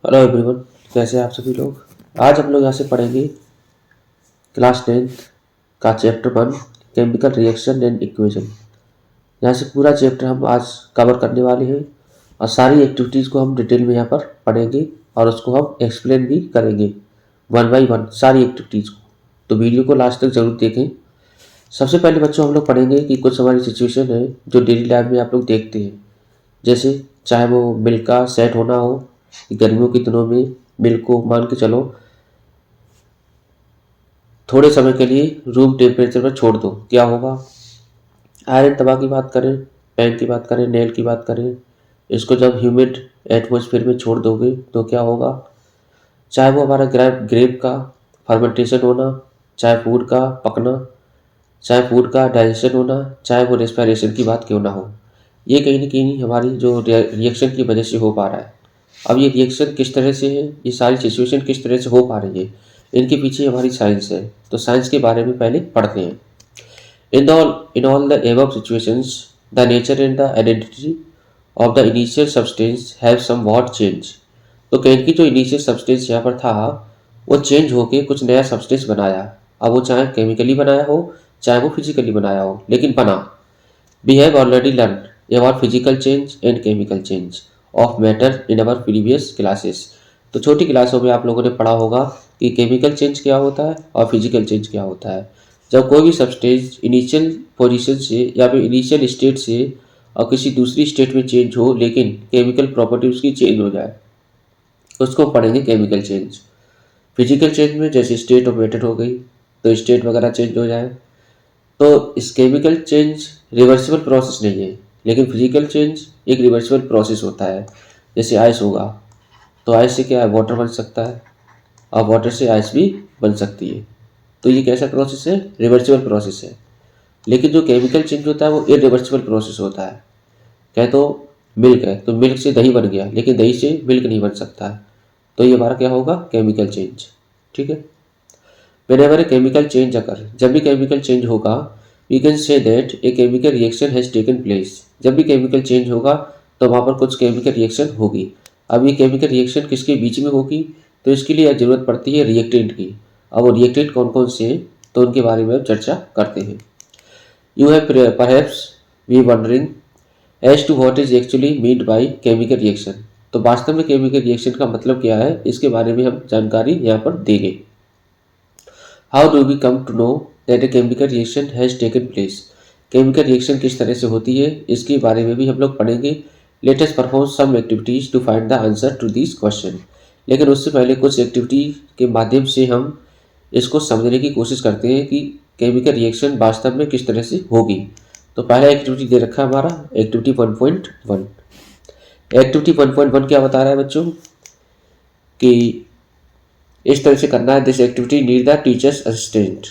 Hello everyone, कैसे हैं आप सभी लोग। आज हम लोग यहाँ से पढ़ेंगे क्लास 10th का chapter 1 chemical reaction and equation. यहाँ से पूरा चैप्टर हम आज कवर करने वाले हैं और सारी एक्टिविटीज़ को हम डिटेल में यहाँ पर पढ़ेंगे और उसको हम एक्सप्लेन भी करेंगे वन बाई वन सारी एक्टिविटीज़ को। तो वीडियो को लास्ट तक जरूर देखें। सबसे पहले बच्चों हम लोग पढ़ेंगे कि कुछ हमारी सिचुएशन है जो डेली लाइफ में आप लोग देखते हैं, जैसे चाहे वो मिल्क का सेट होना हो, गर्मियों के दिनों में मिल्क को मान के चलो थोड़े समय के लिए रूम टेम्परेचर पर छोड़ दो, क्या होगा। आयरन तवा की बात करें, पेन की बात करें, नेल की बात करें, इसको जब ह्यूमिड एटमॉस्फेयर में छोड़ दोगे तो क्या होगा। चाहे वो हमारा ग्रेप का फर्मेंटेशन होना, चाहे फूड का पकना, चाहे फूड का डाइजेशन होना, चाहे वो रेस्पिरेशन की बात क्यों ना हो, ये कहीं ना कहीं हमारी जो रिएक्शन की वजह से हो पा रहा है। अब ये रिएक्शन किस तरह से है, ये सारी सिचुएशन किस तरह से हो पा रही है, इनके पीछे हमारी साइंस है। तो साइंस के बारे में पहले पढ़ते हैं। In all the above situations, the nature and the identity of the initial substance have somewhat changed। तो कहीं की जो इनिशियल सब्सटेंस यहाँ पर था वो चेंज होके कुछ नया सब्सटेंस बनाया। अब वो चाहे केमिकली बनाया हो चाहे वो फिजिकली बनाया हो, लेकिन बना। We have already learned about physical change and chemical change of matter in our previous classes। तो छोटी क्लासों में आप लोगों ने पढ़ा होगा कि केमिकल चेंज क्या होता है और फिजिकल चेंज क्या होता है। जब कोई भी सब्सटेंस इनिशियल पोजीशन से या फिर इनिशियल स्टेट से और किसी दूसरी स्टेट में चेंज हो लेकिन केमिकल प्रॉपर्टी उसकी चेंज हो जाए, उसको पढ़ेंगे केमिकल चेंज। फिजिकल चेंज में जैसे स्टेट ऑफ मैटर हो गई तो स्टेट वगैरह चेंज हो जाए, तो इस केमिकल चेंज रिवर्सिबल प्रोसेस नहीं है, लेकिन फिजिकल चेंज एक रिवर्सिबल प्रोसेस होता है। जैसे आइस होगा तो आइस से क्या है, वाटर बन सकता है और वाटर से आइस भी बन सकती है। तो ये कैसा प्रोसेस है, रिवर्सिबल प्रोसेस है। लेकिन जो केमिकल चेंज होता है वो इरिवर्सिबल प्रोसेस होता है। कहे तो मिल्क है तो मिल्क से दही बन गया, लेकिन दही से मिल्क नहीं बन सकता है। तो ये हमारा क्या होगा, केमिकल चेंज। ठीक है। Whenever a chemical change occur, जब भी केमिकल चेंज होगा, we can say that a chemical reaction has taken place। जब भी केमिकल चेंज होगा तो वहाँ पर कुछ केमिकल रिएक्शन होगी। अब ये केमिकल रिएक्शन किसके बीच में होगी, तो इसके लिए जरूरत पड़ती है रिएक्टेंट की। अब वो रिएक्टेंट कौन कौन से हैं तो उनके बारे में चर्चा करते हैं। You have perhaps be wondering as to what is actually meant by chemical reaction. तो वास्तव में केमिकल रिएक्शन का मतलब क्या है, इसके बारे में हम जानकारी यहाँ पर देंगे। How do we come to know that a chemical reaction has taken place. Chemical reaction किस तरह से होती है इसके बारे में भी हम लोग पढ़ेंगे। Let us perform some activities to find the answer to this question. लेकिन उससे पहले कुछ एक्टिविटी के माध्यम से हम इसको समझने की कोशिश करते हैं कि केमिकल रिएक्शन वास्तव में किस तरह से होगी। तो पहला एक्टिविटी दे रखा है हमारा एक्टिविटी 1.1। एक्टिविटी 1.1 क्या बता रहा है बच्चों कि इस तरह से करना है। This activity need the teacher's assistant.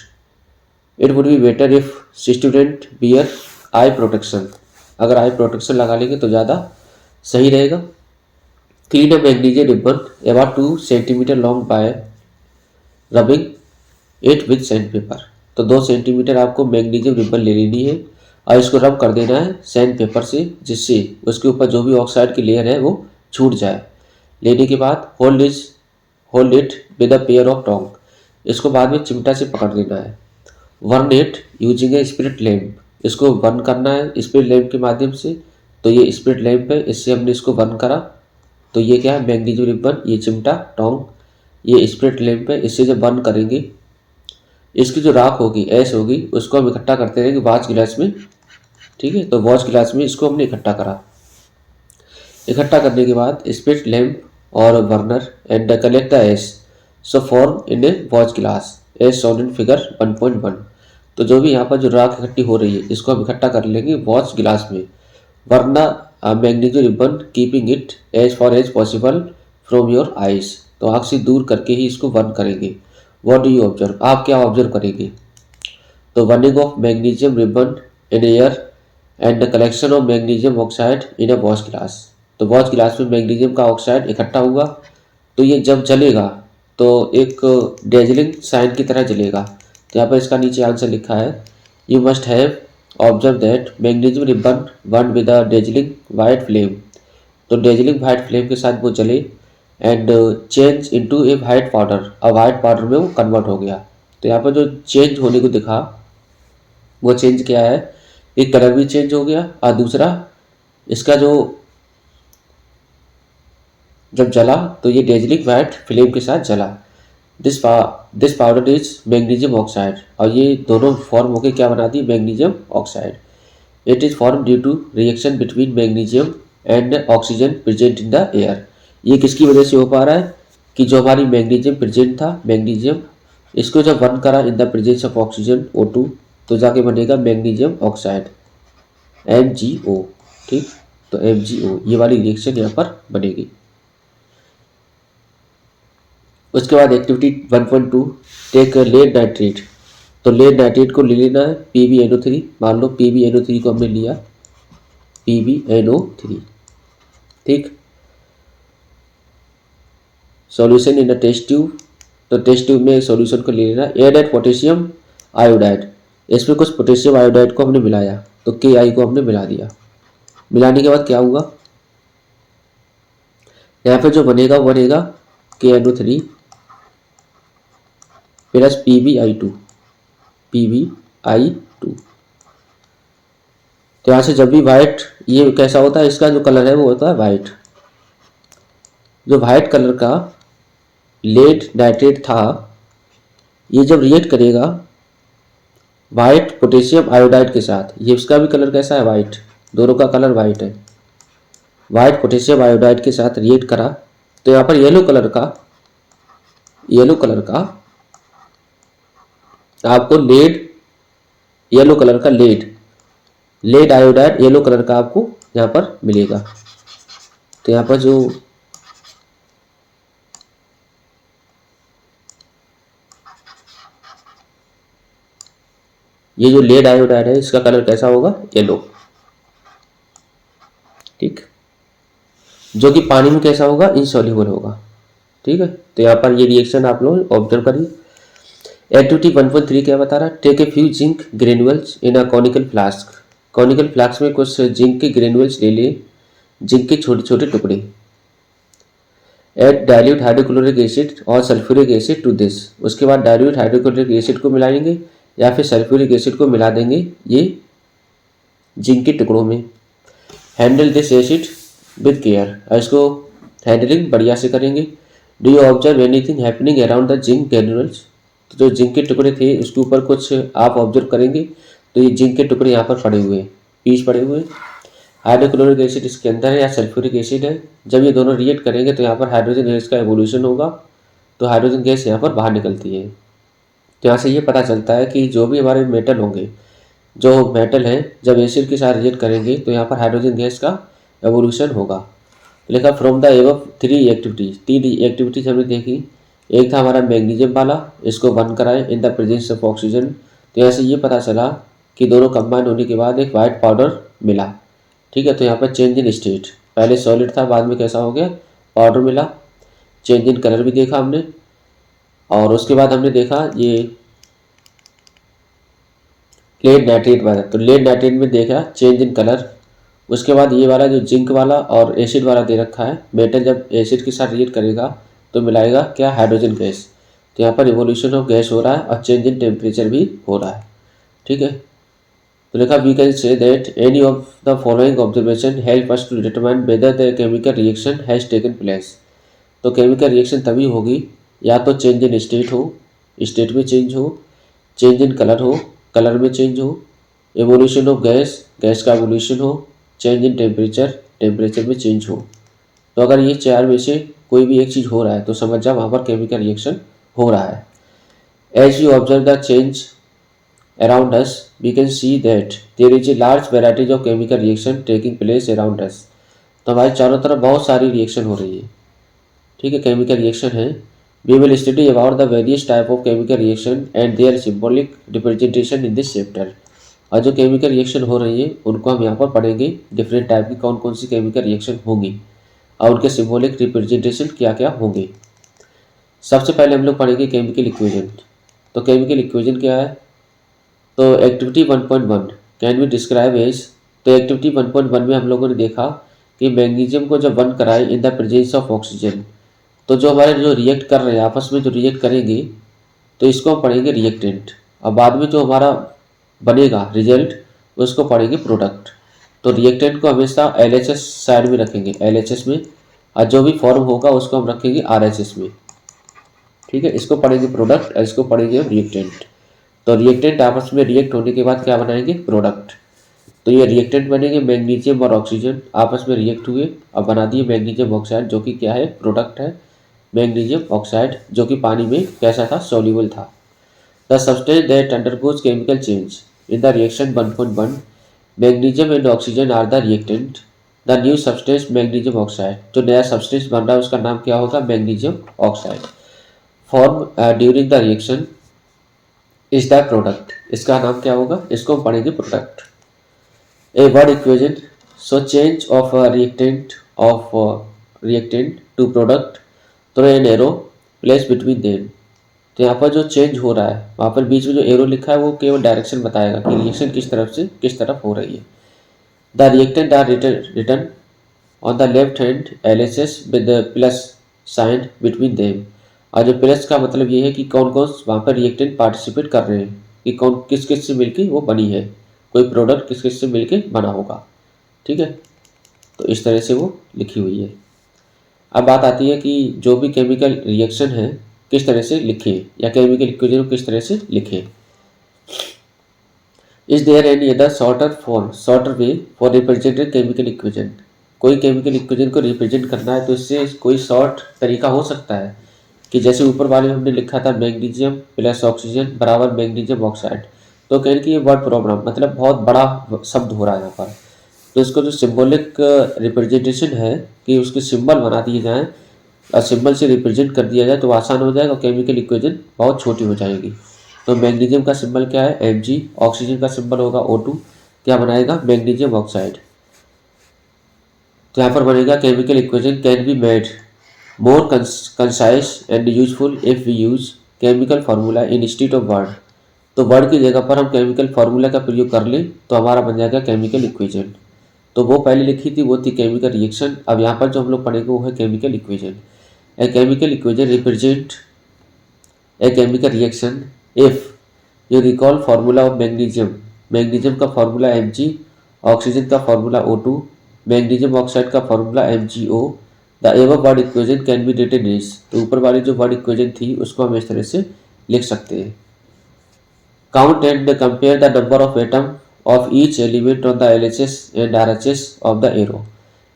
It would be better if student wear eye protection. अगर आई प्रोटेक्शन लगा लेंगे तो ज़्यादा सही रहेगा। Clean a magnesium ribbon about 2 centimetre long by rubbing it with sand paper. तो 2 सेंटीमीटर आपको magnesium ribbon ले लेनी है और इसको रब कर देना है सैंड पेपर से, जिससे उसके ऊपर जो भी ऑक्साइड की लेयर है वो छूट जाए। लेने के बाद hold it with a pair of tong. इसको बाद में चिमटा से पकड़ लेना है। Burn it using a spirit lamp. इसको बर्न करना है स्पिरिट लैम्प के माध्यम से। तो ये स्पिरिट लैम्प है, इससे हमने इसको बर्न करा। तो ये क्या है, मैग्नीशियम रिबन, ये चिमटा टोंग, ये स्पिरिट लैम्प है। इससे जब बर्न करेंगे इसकी जो राख होगी, ऐश होगी, उसको हम इकट्ठा करते रहेंगे वॉच गिलास में। ठीक है, तो वॉच गिलास में इसको हमने इकट्ठा करा। इकट्ठा करने के बाद स्पिरिट लैम्प और burner and collect the ash so form in a watch glass as shown in figure 1.1। तो जो भी यहाँ पर जो राख इकट्ठी हो रही है इसको हम इकट्ठा कर लेंगे वॉच गिलास में, वरना magnesium ribbon keeping it as far as possible from your eyes. तो आँख से दूर करके ही इसको बर्न करेंगे। व्हाट डू यू ऑब्जर्व, आप क्या ऑब्जर्व करेंगे। तो burning of magnesium ribbon in air and the collection of magnesium oxide in a watch गिलास। तो वॉच गिलास में मैग्नीशियम का ऑक्साइड इकट्ठा हुआ, तो ये जब जलेगा तो एक डेजलिंग साइन की तरह जलेगा। तो यहाँ पर इसका नीचे आंसर लिखा है, you must have observe that magnesium ribbon burn with a dazzling white flame. तो डेजलिंग वाइट फ्लेम के साथ वो जले and change into A white powder, और वाइट पाउडर में वो कन्वर्ट हो गया। तो यहाँ पर जो चेंज होने को दिखा वो चेंज क्या है, एक कलर भी चेंज हो गया और दूसरा इसका जो जब जला तो ये डेजलिंग वाइट फ्लेम के साथ जला। This powder is magnesium oxide, और ये दोनों फॉर्म होकर क्या बनाती है, magnesium oxide. It is form due to reaction between magnesium and oxygen present in the air. ये किसकी वजह से हो पा रहा है कि जो हमारी मैग्नीशियम प्रेजेंट था, मैग्नीशियम इसको जब बर्न करा इन the presence of oxygen O2 तो जाके बनेगा मैग्नीशियम ऑक्साइड MgO। ठीक, तो MgO ये वाली रिएक्शन यहाँ पर बनेगी। उसके बाद एक्टिविटी 1.2 टेक लेड नाइट्रेट। तो लेड नाइट्रेट को ले लेना है PbNO3। मान लो PbNO3 को हमने लिया, PbNO3। ठीक, solution in a test tube. तो टेस्ट ट्यूब में सॉल्यूशन को ले लेना। एड एट पोटेशियम आयोडाइड, इसमें कुछ पोटेशियम आयोडाइड को हमने मिलाया, तो Ki को हमने मिला दिया। मिलाने के बाद क्या हुआ, यहाँ पे जो बनेगा वो बनेगा KNO3 प्लस PbI2। तो यहाँ से जब भी वाइट, ये कैसा होता है, इसका जो कलर है वो होता है वाइट। जो वाइट कलर का लेड नाइट्रेट था, ये जब रिएक्ट करेगा वाइट पोटेशियम आयोडाइड के साथ, ये उसका भी कलर कैसा है, वाइट, दोनों का कलर वाइट है। वाइट पोटेशियम आयोडाइड के साथ रिएक्ट करा तो यहाँ पर येलो कलर का आपको येलो कलर का लेड आयोडाइड येलो कलर का आपको यहाँ पर मिलेगा। तो यहाँ पर जो ये जो लेड आयोडाइड है इसका कलर कैसा होगा, येलो। ठीक, जो कि पानी में कैसा होगा, इनसॉल्युबल होगा। ठीक है, तो यहाँ पर ये रिएक्शन आप लोग ऑब्जर्व करिए। एक्टिविटी 1.3 क्या बता रहा है, take a few zinc granules in a conical flask. Conical flask में कुछ जिंक के ग्रेनुअल्स ले ले, जिंक के छोटे छोटे टुकड़े। एड डाइल्यूट हाइड्रोक्लोरिक एसिड और सल्फ्यूरिक एसिड टू दिस। उसके बाद डाइल्यूट हाइड्रोक्लोरिक एसिड को मिलाएंगे या फिर सल्फ्यूरिक एसिड को मिला देंगे ये जिंक के टुकड़ों में। Handle this acid with care, और इसको हैंडलिंग बढ़िया से करेंगे। Do you observe anything happening around the zinc granules. तो जो जिंक के टुकड़े थे उसके ऊपर कुछ आप ऑब्जर्व करेंगे, तो ये जिंक के टुकड़े यहाँ पर पड़े हुए हैं, पीस पड़े हुए हैं। हाइड्रोक्लोरिक एसिड इसके अंदर है या सल्फ्यूरिक एसिड है। जब ये दोनों रिएक्ट करेंगे तो यहाँ पर हाइड्रोजन गैस का एवोल्यूशन होगा, तो हाइड्रोजन गैस यहाँ पर बाहर निकलती है। तो यहाँ से ये पता चलता है कि जो भी हमारे मेटल होंगे, जो मेटल हैं जब एसिड के साथ रिएक्ट करेंगे तो यहाँ पर हाइड्रोजन गैस का एवोल्यूशन होगा। लिखा from the above 3 activities, 3 activities हमने देखी। एक था हमारा मैग्नीशियम वाला, इसको बर्न कराए इन द प्रेजेंस ऑफ ऑक्सीजन। तो यहाँ से ये पता चला कि दोनों कंबाइन होने के बाद एक वाइट पाउडर मिला। ठीक है, तो यहाँ पर चेंज इन स्टेट, पहले सॉलिड था बाद में कैसा हो गया, पाउडर मिला। चेंज इन कलर भी देखा हमने, और उसके बाद हमने देखा ये लेड नाइट्रेट वाला, तो लेड नाइट्रेट में देखा चेंज इन कलर। उसके बाद ये वाला जो जिंक वाला और एसिड वाला दे रखा है, मेटल जब एसिड के साथ रिएक्ट करेगा तो मिलाएगा क्या, हाइड्रोजन गैस। तो यहाँ पर रिवोल्यूशन ऑफ गैस हो रहा है और चेंज इन टेम्परेचर भी हो रहा है। ठीक है, तो लिखा we can say that any of the following observation help us to determine whether the chemical reaction has taken place. तो केमिकल रिएक्शन तभी होगी या तो चेंज इन स्टेट हो, स्टेट में चेंज हो, चेंज इन कलर हो, कलर में चेंज हो, एवोल्यूशन ऑफ गैस, गैस का एवोल्यूशन हो, चेंज इन टेम्परेचर, टेम्परेचर में चेंज हो। तो अगर ये 4 में से कोई भी एक चीज़ हो रहा है तो समझ जा वहाँ पर केमिकल रिएक्शन हो रहा है। As you observe the change around us we can see that there is a large varieties of chemical reaction taking place around us. तो हमारे चारों तरफ बहुत सारी रिएक्शन हो रही है। ठीक है, केमिकल रिएक्शन है। We will study about the various type of chemical reaction and their symbolic representation in this chapter. और जो केमिकल रिएक्शन हो रही है उनको हम यहाँ पर पढ़ेंगे, डिफरेंट टाइप की कौन कौन सी केमिकल रिएक्शन होंगी और उनके सिंबॉलिक रिप्रेजेंटेशन क्या क्या होंगे। सबसे पहले हम लोग पढ़ेंगे केमिकल इक्वेशन। तो केमिकल इक्वेशन क्या है, तो activity 1.1 can be describe as. तो एक्टिविटी 1.1 में हम लोगों ने देखा कि मैग्नीशियम को जब बर्न कराए इन द प्रेजेंस ऑफ ऑक्सीजन तो जो हमारे जो रिएक्ट कर रहे हैं आपस में जो रिएक्ट करेंगे तो इसको हम पढ़ेंगे रिएक्टेंट, और बाद में जो हमारा बनेगा रिजल्ट उसको पढ़ेंगे प्रोडक्ट। तो रिएक्टेंट को हमेशा एलएचएस साइड में रखेंगे, एलएचएस में, और जो भी फॉर्म होगा उसको हम रखेंगे आरएचएस में। ठीक है, इसको पढ़ेंगे प्रोडक्ट और इसको पढ़ेंगे हम रिएक्टेंट। तो रिएक्टेंट आपस में रिएक्ट होने के बाद क्या बनाएंगे, प्रोडक्ट। तो ये रिएक्टेंट बनेंगे, मैग्नीशियम और ऑक्सीजन आपस में रिएक्ट हुए और बना दिए मैग्नीशियम ऑक्साइड, जो कि क्या है, प्रोडक्ट है मैग्नीशियम ऑक्साइड, जो कि पानी में कैसा था, सॉल्युबल था। The substance that undergoes chemical change in the reaction 1.1, magnesium and oxygen are the reactant. The new substance magnesium oxide, जो नया सब्सटेंस बन रहा है उसका नाम क्या होगा, magnesium oxide. Form during the reaction is the product, इसका नाम क्या होगा, इसको हम पढ़ेंगे product. A word equation, so change of a reactant to product through an arrow placed between them। तो यहाँ पर जो चेंज हो रहा है वहाँ पर बीच में जो एरो लिखा है वो केवल डायरेक्शन बताएगा कि रिएक्शन किस तरफ से किस तरफ हो रही है। The reactant are written on the left hand LHS with the plus sign between them. और जो प्लस का मतलब ये है कि कौन कौन वहाँ पर रिएक्टेंट पार्टिसिपेट कर रहे हैं, कि कौन किस किस से मिलकर वो बनी है, कोई प्रोडक्ट किस किस से मिलके बना होगा। ठीक है, तो इस तरह से वो लिखी हुई है। अब बात आती है कि जो भी केमिकल रिएक्शन है किस तरह से लिखें, या केमिकल इक्वेशन को किस तरह से लिखें। Is there any other shorter way for representing chemical equation. कोई केमिकल इक्वेशन को रिप्रेजेंट करना है तो इससे कोई शॉर्ट तरीका हो सकता है, कि जैसे ऊपर वाले में हमने लिखा था मैग्नीशियम प्लस ऑक्सीजन बराबर मैग्नीशियम ऑक्साइड, तो कहें कि ये वर्ड प्रॉब्लम मतलब बहुत बड़ा शब्द हो रहा है यहाँ पर, तो इसको जो सिंबॉलिक रिप्रेजेंटेशन है कि उसके सिंबल बना दिए जाएं और सिंबल से रिप्रेजेंट कर दिया जाए तो आसान हो जाएगा, केमिकल इक्वेशन बहुत छोटी हो जाएगी। तो मैग्नीशियम का सिंबल क्या है, Mg, ऑक्सीजन का सिंबल होगा O2, क्या बनाएगा, मैग्नीशियम ऑक्साइड। तो यहाँ पर बनेगा chemical equation can be made more concise and useful if we use chemical formula instead of word। तो वर्ड की जगह पर हम केमिकल फार्मूला का प्रयोग कर लें तो हमारा बन जाएगा केमिकल इक्वेशन। तो वो पहले लिखी थी वो थी केमिकल रिएक्शन, अब यहाँ पर जो हम लोग पढ़ेंगे वो है chemical equation. A chemical equation represent a chemical reaction if you recall formula of magnesium, magnesium का फार्मूला Mg, ऑक्सीजन का फार्मूला O2, मैग्नीशियम ऑक्साइड का formula MgO। The ever word equation can be written is, तो ऊपर वाली जो word equation थी उसको हम इस तरह से लिख सकते हैं। Count and compare the number of atom of each element on the LHS and RHS of the arrow.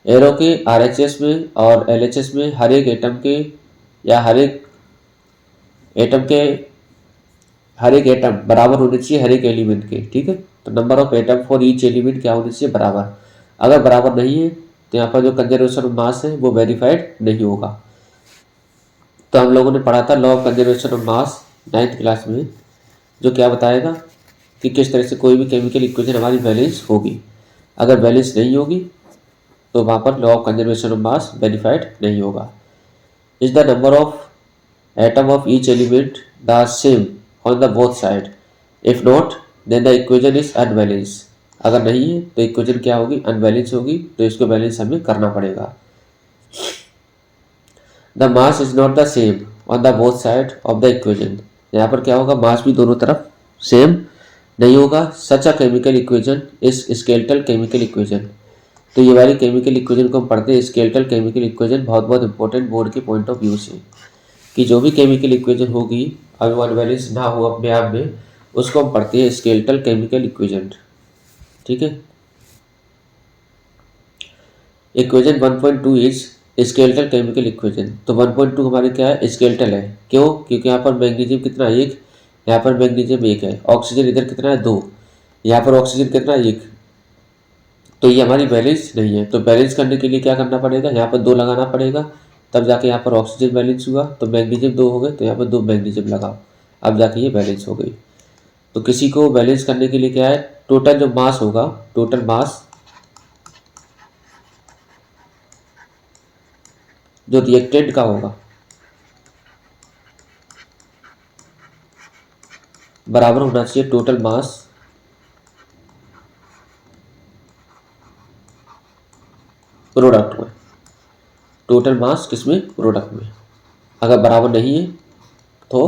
Arrow के RHS में और LHS में हर एक एटम के, या हर एक एटम बराबर होने चाहिए हर एक एलिमेंट के। ठीक है, तो number of atom for each element क्या होनी चाहिए, बराबर। अगर बराबर नहीं है तो यहाँ पर जो कंजर्वेशन ऑफ मास है वो वेरीफाइड नहीं होगा। तो हम लोगों ने पढ़ा था law of conservation of mass 9th class में, जो क्या बताएगा कि किस तरह से कोई भी केमिकल इक्वेशन हमारी बैलेंस होगी। अगर बैलेंस नहीं होगी तो वहाँ पर law of conservation of mass verified नहीं होगा। Is the number of atom of each element the same on the both side, if not then the equation is unbalance. अगर नहीं है तो इक्वेशन क्या होगी, अनबैलेंस होगी, तो इसको बैलेंस हमें करना पड़ेगा। The mass is not the same on the both side of the equation, यहाँ पर क्या होगा, मास भी दोनों तरफ सेम नहीं होगा। Such a chemical equation is skeletal chemical equation. तो ये वाली केमिकल इक्वेशन को हम पढ़ते हैं स्केलेटल केमिकल इक्वेशन, बहुत बहुत इंपॉर्टेंट बोर्ड के पॉइंट ऑफ व्यू से, कि जो भी केमिकल इक्वेशन होगी अगर वो अनबैलेंस ना हो अपने आप में उसको हम पढ़ते हैं स्केलेटल केमिकल इक्वेशन। ठीक है, equation 1.2 is skeletal chemical equation. तो 1.2 हमारे क्या है, स्केलेटल है। क्यों, क्योंकि यहाँ पर मैग्नीशियम कितना, 1, यहाँ पर मैग्नीशियम 1 है, ऑक्सीजन इधर कितना है, 2, यहाँ पर ऑक्सीजन कितना, 1। तो ये हमारी बैलेंस नहीं है। तो बैलेंस करने के लिए क्या करना पड़ेगा, यहाँ पर 2 लगाना पड़ेगा, तब जाके यहाँ पर ऑक्सीजन बैलेंस हुआ। तो मैग्नीशियम 2 हो गए तो यहाँ पर 2 मैग्नीशियम लगाओ, अब जाके ये बैलेंस हो गई। तो किसी को बैलेंस करने के लिए क्या है, टोटल जो मास होगा, टोटल मास जो रिएक्टेंट का होगा बराबर होना चाहिए टोटल मास प्रोडक्ट में। टोटल मास किसमें, प्रोडक्ट में। अगर बराबर नहीं है तो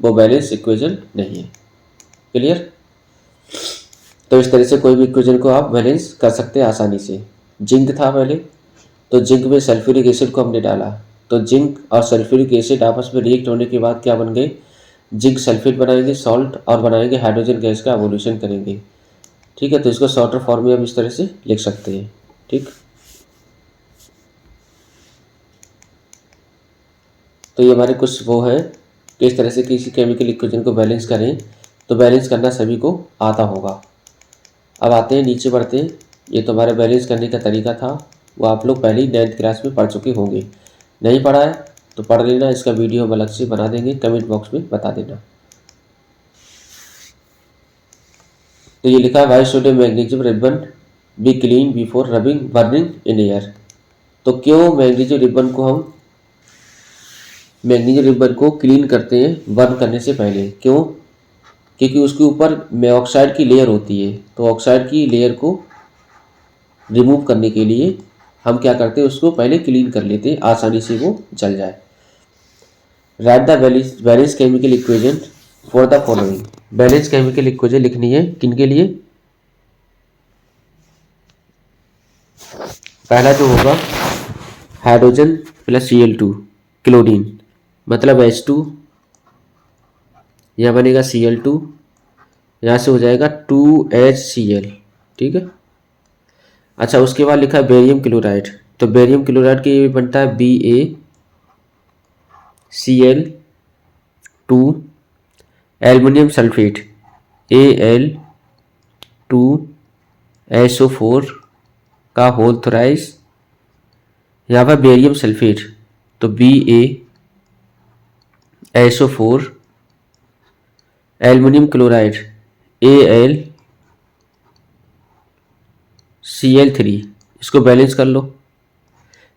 वो बैलेंस इक्वेशन नहीं है। क्लियर? तो इस तरह से कोई भी इक्वेशन को आप बैलेंस कर सकते हैं आसानी से। जिंक था पहले, तो जिंक में सल्फ्यूरिक एसिड को हमने डाला, तो जिंक और सल्फ्यूरिक एसिड आपस में रिएक्ट होने के बाद क्या बन गए, जिंक सल्फेट बनाएंगे सॉल्ट, और बनाएंगे हाइड्रोजन गैस का एवोल्यूशन करेंगे। ठीक है, तो इसको शॉर्टर फॉर्म में हम इस तरह से लिख सकते हैं। ठीक, तो ये हमारे कुछ वो है कि इस तरह से किसी केमिकल इक्वेशन को बैलेंस करें, तो बैलेंस करना सभी को आता होगा। अब आते हैं नीचे बढ़ते हैं। ये तो हमारा बैलेंस करने का तरीका था, वो आप लोग पहले ही 9th क्लास में पढ़ चुके होंगे। नहीं पढ़ा है तो पढ़ लेना, इसका वीडियो हम अलग से बना देंगे, कमेंट बॉक्स में बता देना। तो ये लिखा है why should A magnesium ribbon be clean before rubbing burning in air. तो क्यों मैग्नीशियम रिबन को हम मैग्नीशियम रिबन को क्लीन करते हैं बर्न करने से पहले? क्यों? क्योंकि उसके ऊपर में ऑक्साइड की लेयर होती है, तो ऑक्साइड की लेयर को रिमूव करने के लिए हम क्या करते हैं, उसको पहले क्लीन कर लेते हैं, आसानी से वो जल जाए। Right the balance chemical equation for the following. Balance chemical equation लिखनी है किनके लिए? पहला जो होगा हाइड्रोजन प्लस Cl2 क्लोरीन, मतलब H2, यहाँ बनेगा Cl2, यहाँ से हो जाएगा 2HCl। ठीक है। अच्छा, उसके बाद लिखा है बेरियम क्लोराइड, तो बेरियम क्लोराइड के ये बनता है BaCl2, एल्युमिनियम सल्फेट Al2SO4 का होल थ्राइस, यहाँ पर बेरियम सल्फेट तो BaSO4, एल्युमिनियम क्लोराइड AlCl3। इसको बैलेंस कर लो।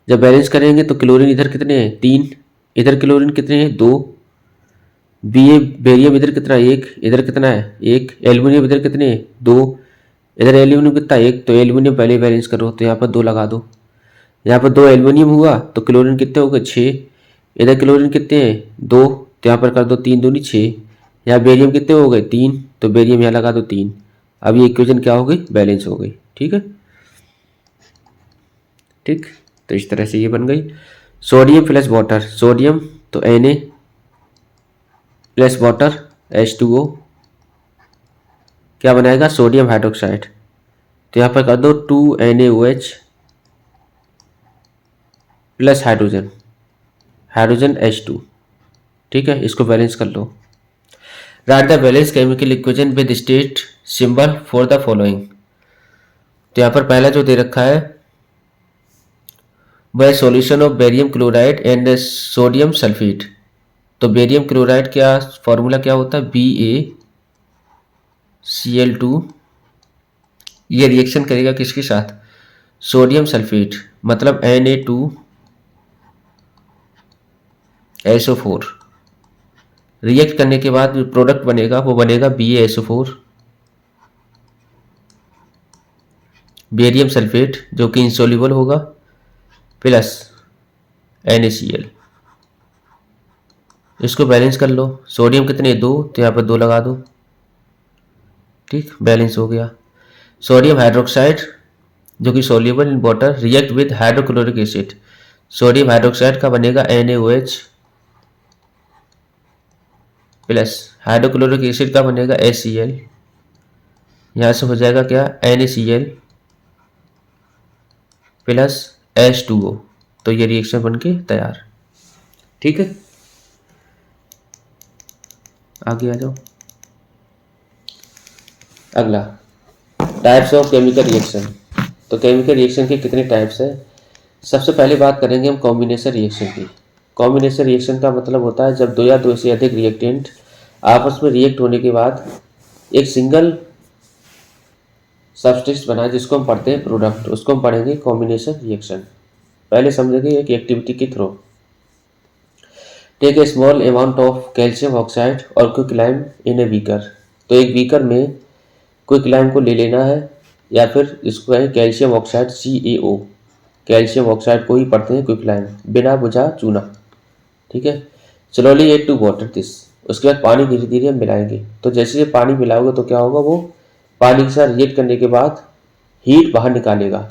जब बैलेंस करेंगे तो क्लोरीन इधर कितने हैं, 3, इधर क्लोरीन कितने हैं, 2, बेरियम इधर कितना, 1, इधर कितना है, 1, एल्युमिनियम इधर कितने हैं, 2, इधर एल्युमिनियम कितना, 1, तो एल्युमिनियम पहले बैलेंस करो, तो यहाँ पर 2 लगा दो। यहाँ पर 2 एल्युमिनियम हुआ तो क्लोरीन कितने हो गए, 6, इधर क्लोरीन कितने हैं, 2, तो यहाँ पर कर दो 3 दूनी 6, यहाँ बेरियम कितने हो गए, 3, तो बेरियम यहाँ लगा दो 3। अब ये इक्वेशन क्या हो गई, बैलेंस हो गई। ठीक है, ठीक, तो इस तरह से ये बन गई। सोडियम प्लस वाटर, सोडियम तो Na प्लस वाटर H2O, क्या बनाएगा, सोडियम हाइड्रोक्साइड, तो यहाँ पर कर दो 2NaOH plus hydrogen, hydrogen H2। ठीक है, इसको बैलेंस कर लो। Write the balance chemical equation with state symbol for the following. तो यहाँ पर पहला जो दे रखा है वह solution of barium chloride and sodium sulphate. तो बेरियम क्लोराइड क्या फॉर्मूला क्या होता है, BaCl2, ये रिएक्शन करेगा किसके साथ, सोडियम सल्फेट, मतलब Na2SO4। रिएक्ट करने के बाद जो प्रोडक्ट बनेगा वो बनेगा BaSO4, बेरियम सल्फेट जो कि इंसोल्यूबल होगा, प्लस NaCl। इसको बैलेंस कर लो। सोडियम कितने, 2, तो यहाँ पर 2 लगा दो। ठीक, बैलेंस हो गया। सोडियम हाइड्रोक्साइड जो कि soluble in water react with hydrochloric acid, sodium hydroxide का बनेगा NaOH प्लस हाइड्रोक्लोरिक एसिड का बनेगा HCl, यहाँ से हो जाएगा क्या, NaCl प्लस H2O। तो ये रिएक्शन बन के तैयार। ठीक है, आगे आ जाओ। अगला टाइप्स ऑफ केमिकल रिएक्शन। तो केमिकल रिएक्शन के कितने टाइप्स हैं? सबसे पहले बात करेंगे हम कॉम्बिनेशन रिएक्शन की। कॉम्बिनेशन रिएक्शन का मतलब होता है जब 2 या 2 से अधिक रिएक्टेंट आपस में रिएक्ट होने के बाद एक सिंगल सब्सटेंस बना जिसको हम पढ़ते हैं प्रोडक्ट, उसको हम पढ़ेंगे कॉम्बिनेशन रिएक्शन। पहले समझेंगे एक एक्टिविटी के through. Take a small amount of calcium oxide और क्विकलाइम इन ए बीकर। तो एक बीकर में क्विकलाइम को ले लेना है, या फिर इसको कहें calcium oxide CaO, calcium oxide को ही पढ़ते हैं क्विकलाइम, बिना बुझा चूना। ठीक है, slowly add to water this. उसके बाद पानी धीरे धीरे हम मिलाएंगे। तो जैसे ये पानी मिलाओगे तो क्या होगा, वो पानी के साथ रिएक्ट करने के बाद हीट बाहर निकालेगा।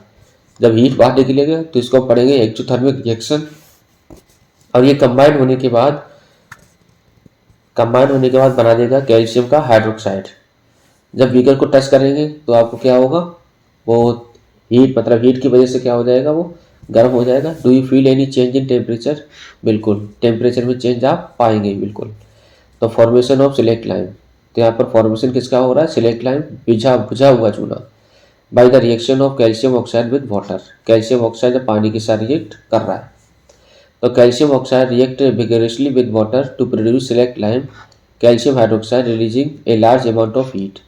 जब हीट बाहर निकलेगा तो इसको हम पढ़ेंगे एक्सोथर्मिक रिएक्शन। और ये कंबाइन होने के बाद बना देगा कैल्शियम का हाइड्रोक्साइड। जब बीकर को टच करेंगे तो आपको क्या होगा, वो हीट की वजह से क्या हो जाएगा, वो गर्म हो जाएगा। Do you feel any change in temperature? बिल्कुल, टेम्परेचर में चेंज आप पाएंगे बिल्कुल। तो फॉर्मेशन ऑफ सिलेक्ट लाइम, तो यहाँ पर फॉर्मेशन किसका हो रहा है, सिलेक्ट लाइम, बुझा हुआ चूना। By the reaction of calcium oxide with water, calcium oxide पानी के साथ रिएक्ट कर रहा है। तो calcium oxide react vigorously with water to produce slaked lime calcium hydroxide releasing a large amount of heat.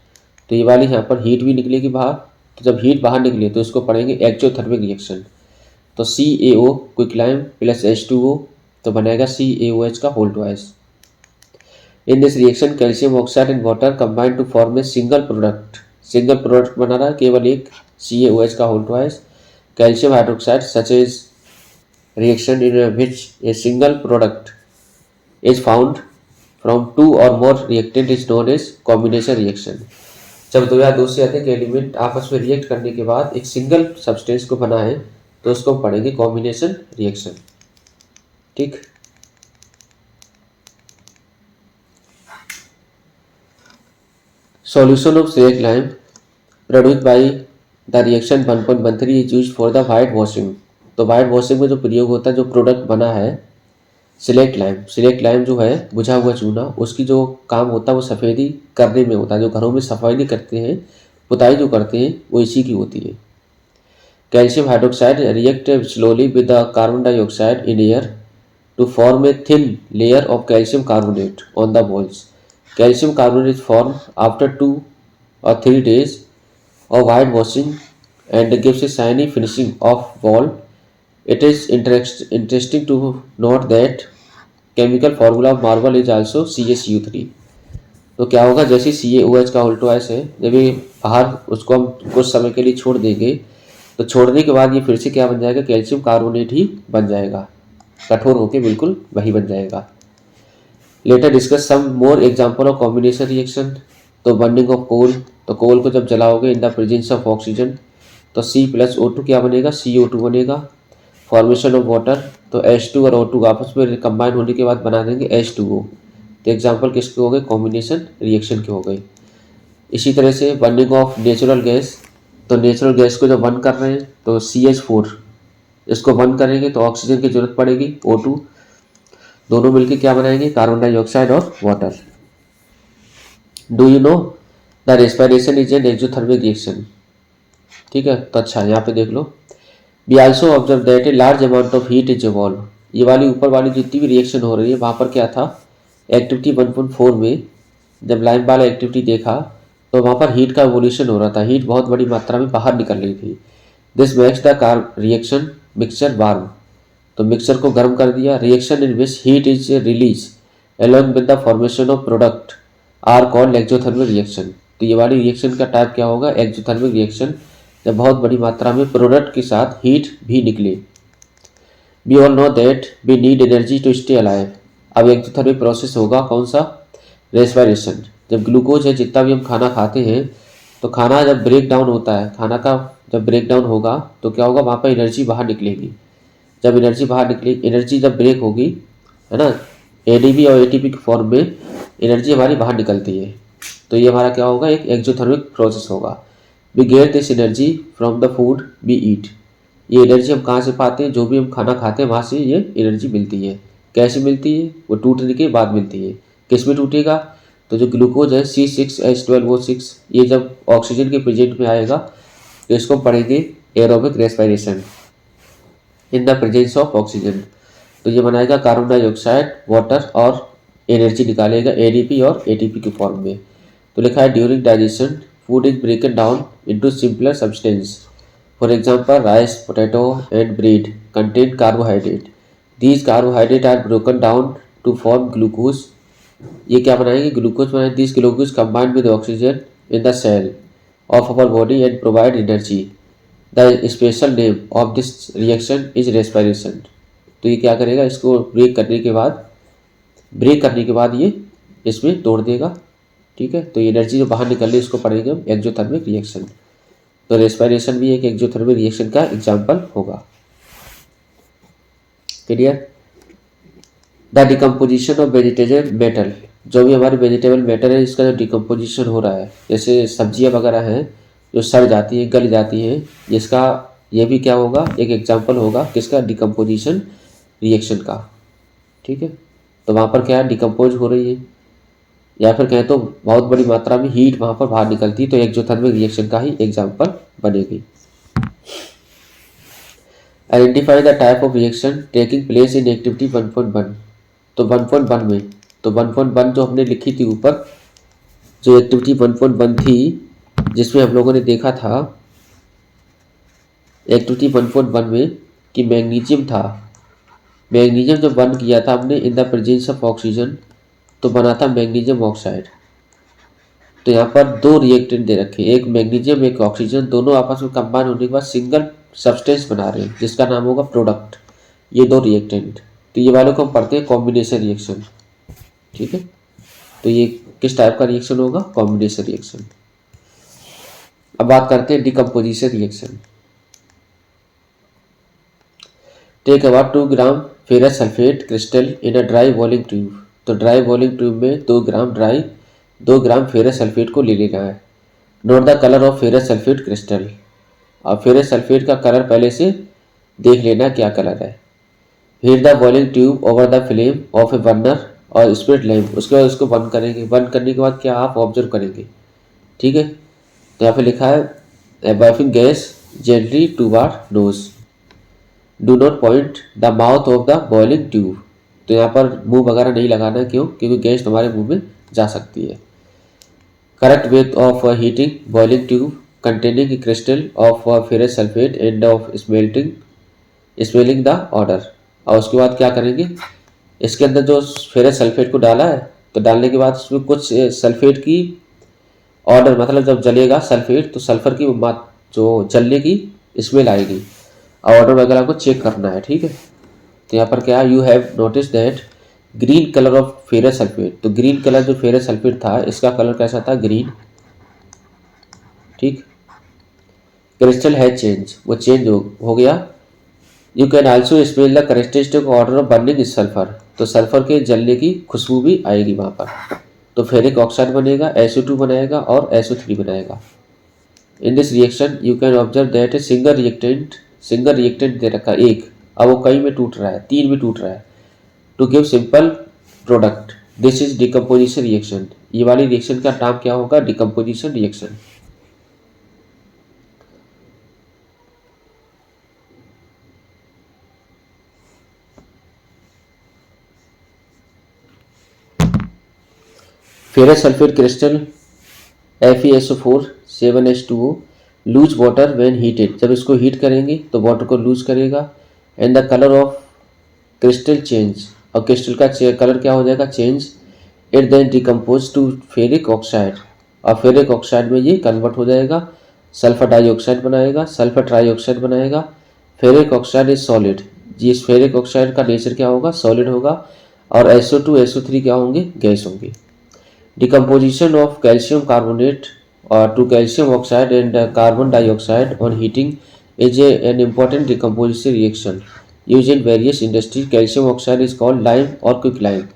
तो ये वाली यहाँ पर हीट भी निकलेगी बाहर। तो जब हीट बाहर निकले तो इसको पढ़ेंगे एक्सोथर्मिक रिएक्शन। तो CaO quick lime plus H2O तो बनेगा CaOH का whole twice. In this reaction calcium oxide and water combine to form a single product बना रहा है, केवल एक CaOH का whole twice. Calcium hydroxide such as reaction in which a single product is found from two or more reactant is known as combination reaction। जब दो या दो से अधिक एलिमेंट आपस में रिएक्ट करने के बाद एक सिंगल सब्सटेंस को बनाए तो उसको हम पढ़ेंगे कॉम्बिनेशन रिएक्शन। ठीक, solution of slaked lime produced by the reaction 1.13 is used for the white washing. तो वाइट वॉशिंग में जो प्रयोग होता है, जो प्रोडक्ट बना है सिलेक्ट लाइम जो है बुझा हुआ चूना, उसकी जो काम होता है वो सफ़ेदी करने में होता है। जो घरों में सफाई नहीं करते हैं, पुताई जो करते हैं, वो इसी की होती है। Calcium hydroxide react slowly with the carbon dioxide in air to form a thin layer of calcium carbonate on the walls. Calcium carbonate form after 2 or 3 days of white washing and gives a shiny finishing of wall। It is interesting to note that chemical formula of marble is also CaCO3। तो क्या होगा, जैसे CaOH का उल्टोएस है, जब ये बाहर उसको हम कुछ समय के लिए छोड़ देंगे तो छोड़ने के बाद ये फिर से क्या बन जाएगा, कैल्शियम कार्बोनेट ही बन जाएगा, कठोर होके बिल्कुल वही बन जाएगा। Later discuss some more example of combination reaction. तो बर्निंग ऑफ कोल, तो कोल को जब जलाओगे in the presence of oxygen तो C+O2 क्या बनेगा, CO2 बनेगा। फॉर्मेशन ऑफ वाटर, तो H2 और O2 आपस में कंबाइन होने के बाद बना देंगे H2O। तो एग्जाम्पल किसके हो गए, कॉम्बिनेशन रिएक्शन के हो गए। इसी तरह से बर्निंग ऑफ नेचुरल गैस, तो नेचुरल गैस को जब बर्न कर रहे हैं तो CH4 इसको बर्न करेंगे तो ऑक्सीजन की जरूरत पड़ेगी, O2, दोनों मिलकर क्या बनाएंगे, कार्बन डाइऑक्साइड और water. Do you know the respiration is an exothermic reaction. ठीक है, तो अच्छा यहाँ पे देख लो। We also observe that a large amount of heat is evolve. ये वाली ऊपर वाली जितनी भी रिएक्शन हो रही है वहाँ पर क्या था, एक्टिविटी 1.4 में जब लाइम वाला एक्टिविटी देखा तो वहाँ पर हीट का एवोल्यूशन हो रहा था, हीट बहुत बड़ी मात्रा में बाहर निकल रही थी। This makes the reaction mixture warm, तो मिक्सचर को गर्म कर दिया। Reaction in which heat is release along with the formation of product are called exothermic reaction. तो ये वाली रिएक्शन का टाइप क्या होगा, एक्सोथर्मिक रिएक्शन, जब बहुत बड़ी मात्रा में प्रोडक्ट के साथ हीट भी निकले। We all know that we need energy to stay alive. अब एक्सोथर्मिक प्रोसेस होगा कौन सा, रेस्पिरेशन। जब ग्लूकोज है, जितना भी हम खाना खाते हैं, तो खाना जब ब्रेक डाउन होता है, खाना का जब ब्रेक डाउन होगा तो क्या होगा, वहाँ पर एनर्जी बाहर निकलेगी। जब एनर्जी बाहर निकलेगी, एनर्जी जब ब्रेक होगी, है ना, ADP और ATP के फॉर्म में एनर्जी हमारी बाहर निकलती है। तो ये हमारा क्या होगा, एक एक्सोथर्मिक प्रोसेस होगा। We get this energy from the food we eat. ये एनर्जी हम कहाँ से पाते हैं, जो भी हम खाना खाते हैं वहाँ से ये एनर्जी मिलती है। कैसे मिलती है, वो टूटने के बाद मिलती है। किस में टूटेगा, तो जो ग्लूकोज है C6H12O6, ये जब ऑक्सीजन के प्रेजेंट में आएगा तो इसको पढ़ेंगे aerobic respiration in the presence of oxygen. तो ये बनाएगा कार्बन डाइऑक्साइड, वाटर और एनर्जी निकालेगा ADP और ATP के फॉर्म में। तो लिखा है during digestion food is broken down into simpler substance. For example rice, potato and bread contain carbohydrate. These carbohydrate are broken down to form glucose. ये क्या बनाएंगे, ग्लूकोज बनाएंगे। This glucose combined with oxygen in the cell of our body and provide energy. The special name of this reaction is respiration. तो ये क्या करेगा, इसको break करने के बाद ब्रेक करने के बाद ये इसमें तोड़ देगा, ठीक है। तो एनर्जी जो बाहर निकल रही है इसको पढ़ेंगे हम एक्सोथर्मिक रिएक्शन। तो रेस्पिरेशन भी एक एक्सोथर्मिक रिएक्शन का एग्जाम्पल होगा। Clear. The decomposition of vegetable metal, जो भी हमारे वेजिटेबल मेटल है इसका जो डिकम्पोजिशन हो रहा है, जैसे सब्जियां वगैरह हैं जो सड़ जाती है गल जाती हैं, जिसका ये भी क्या होगा, एक एग्जाम्पल होगा किसका, डिकम्पोजिशन रिएक्शन का, ठीक है। तो वहाँ पर क्या डिकम्पोज हो रही है, या फिर कहें तो बहुत बड़ी मात्रा में हीट वहाँ पर बाहर निकलती है, तो एक्सोथर्मिक रिएक्शन का ही एग्जाम्पल बनेगी। Identify the type of reaction taking place in activity 1.1। तो 1.1 में, तो 1.1 जो हमने लिखी थी ऊपर, जो एक्टिविटी 1.1 थी जिसमें हम लोगों ने देखा था एक्टिविटी 1.1 में कि मैग्नीशियम था। मैग्नीशियम जब बर्न किया था हमने इन द प्रेजेंस ऑफ ऑक्सीजन, तो बना था मैग्नीशियम ऑक्साइड। तो यहाँ पर दो रिएक्टेंट दे रखे, एक मैग्नीशियम एक ऑक्सीजन, दोनों आपस में कंबाइन होने के बाद सिंगल सब्सटेंस बना रहे हैं जिसका नाम होगा प्रोडक्ट। ये दो रिएक्टेंट, तो ये वालों को हम पढ़ते हैं कॉम्बिनेशन रिएक्शन, ठीक है। तो ये किस टाइप का रिएक्शन होगा, कॉम्बिनेशन रिएक्शन। अब बात करते हैं decomposition reaction. Take about 2 gram ferrous sulphate crystal in a dry boiling tube. तो ड्राई बॉइलिंग ट्यूब में 2 ग्राम फेरस सल्फेट को ले लेना है। Note the colour of ferrous sulphate crystal. और फेरस सल्फेट का कलर पहले से देख लेना क्या कलर है। Heat the boiling tube over the flame of a burner और स्पिरिट लैम्प। उसके बाद उसको बंद करेंगे। बंद करने के बाद क्या आप ऑब्जर्व करेंगे, ठीक है। तो यहाँ पे लिखा है बर्फिंग gas gently toward nose, do not point the mouth of the boiling tube. तो यहाँ पर मुंह वगैरह नहीं लगाना, क्यों, क्योंकि गैस तुम्हारे मुंह में जा सकती है। Correct way of heating boiling tube containing crystal of ferrous sulphate end of smelling the order. और उसके बाद क्या करेंगे, इसके अंदर जो फेरस सल्फेट को डाला है, तो डालने के बाद उसमें कुछ सल्फेट की ऑर्डर, मतलब जब जलेगा सल्फेट तो सल्फर की जो जलने की स्मेल आएगी, ऑर्डर वगैरह को चेक करना है, ठीक है। तो यहाँ पर क्या, you have notice that green colour of ferrous sulphate. तो ग्रीन कलर जो फेरस सल्फेट था इसका कलर कैसा था, ग्रीन, ठीक। क्रिस्टल है चेंज, वो चेंज हो गया। You can also smell the characteristic order of burning sulphur. तो सल्फर के जलने की खुशबू भी आएगी वहाँ पर। तो फेरिक ऑक्साइड बनेगा, SO2 बनाएगा और SO3 बनाएगा। In this reaction you can observe that a single reactant दे रखा एक, अब वो कई में टूट रहा है, 3 में टूट रहा है, to give simple product. This is decomposition reaction. ये वाली रिएक्शन का नाम क्या होगा, decomposition reaction. Ferrous sulphate crystal FeSO4 7H2O lose water when heated. जब इसको हीट करेंगे तो वाटर को लूज करेगा। And the colour of crystal change, और क्रिस्टल का कलर क्या हो जाएगा, change. It then decompose to ferric oxide, और फेरिक ऑक्साइड में ये कन्वर्ट हो जाएगा, सल्फर डाइऑक्साइड बनाएगा, सल्फर ट्राइऑक्साइड बनाएगा। Ferric oxide is solid. जिस फेरिक ऑक्साइड का नेचर क्या होगा, सॉलिड होगा। और SO2 SO3 क्या होंगे, गैस होंगे। Decomposition of calcium carbonate to calcium oxide and carbon dioxide on heating is an important decomposition reaction used in various industries. Calcium oxide is called lime और quicklime।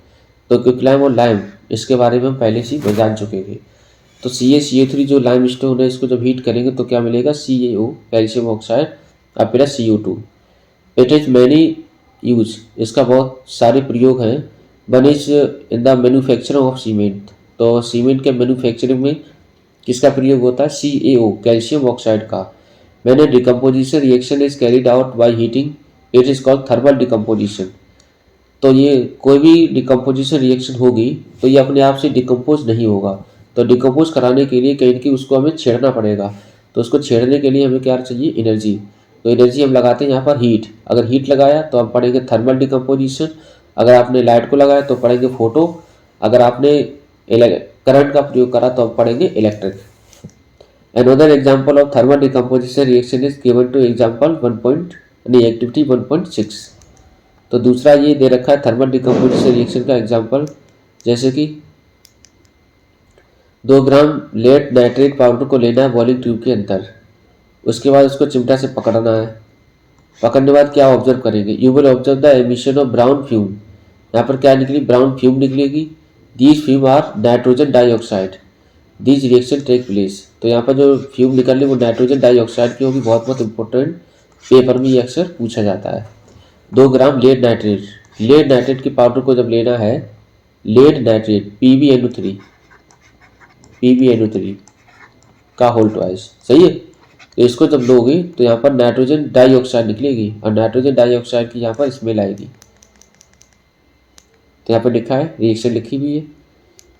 तो quicklime और lime इसके बारे में हम पहले से ही जान चुके थे। तो CaCO3 जो लाइम स्टोन है इसको जब हीट करेंगे तो क्या मिलेगा, CaO कैल्शियम ऑक्साइड और plus CO2। It is many use, इसका बहुत सारे प्रयोग हैं। One is in the manufacturing of cement. तो सीमेंट के मैन्युफैक्चरिंग में किसका प्रयोग होता है, CaO कैल्शियम ऑक्साइड का। मैंने decomposition reaction is carried out by heating, it is called thermal decomposition. तो ये कोई भी डिकम्पोजिशन रिएक्शन होगी तो ये अपने आप से डिकम्पोज नहीं होगा। तो डिकम्पोज कराने के लिए कहीं कि उसको हमें छेड़ना पड़ेगा। तो उसको छेड़ने के लिए हमें क्या चाहिए, एनर्जी। तो एनर्जी हम लगाते हैं यहाँ पर हीट। अगर हीट लगाया तो हम पढ़ेंगे थर्मल डिकम्पोजिशन। अगर आपने लाइट को लगाया तो पढ़ेंगे फोटो। अगर आपने करंट का प्रयोग करा तो हम पढ़ेंगे electric. Another example of thermal decomposition reaction is given two example 1. Activity 1.6। तो दूसरा ये दे रखा है थर्मल डिकम्पोजिशन रिएक्शन का एग्जांपल, जैसे कि 2 ग्राम लेड नाइट्रेट पाउडर को लेना है बॉइलिंग ट्यूब के अंदर, उसके बाद उसको चिमटा से पकड़ना है। पकड़ने के बाद क्या ऑब्जर्व करेंगे, you will observe the emission of brown fume. यहाँ पर क्या निकली, ब्राउन फ्यूम निकलेगी। These fume are nitrogen dioxide, these reaction take place. तो यहाँ पर जो फ्यूम निकल रही है वो नाइट्रोजन डाइऑक्साइड की होगी, बहुत बहुत इंपॉर्टेंट, पेपर में ये अक्सर पूछा जाता है। 2 ग्राम लेड नाइट्रेट, लेड नाइट्रेट की पाउडर को जब लेना है, लेड नाइट्रेट PbNO3 का होल ट्वाइस, सही है। तो इसको जब लोगे तो यहाँ पर नाइट्रोजन डाइऑक्साइड निकलेगी और नाइट्रोजन डाइऑक्साइड की यहाँ पर स्मेल आएगी। तो यहाँ पर लिखा है, रिएक्शन लिखी हुई है,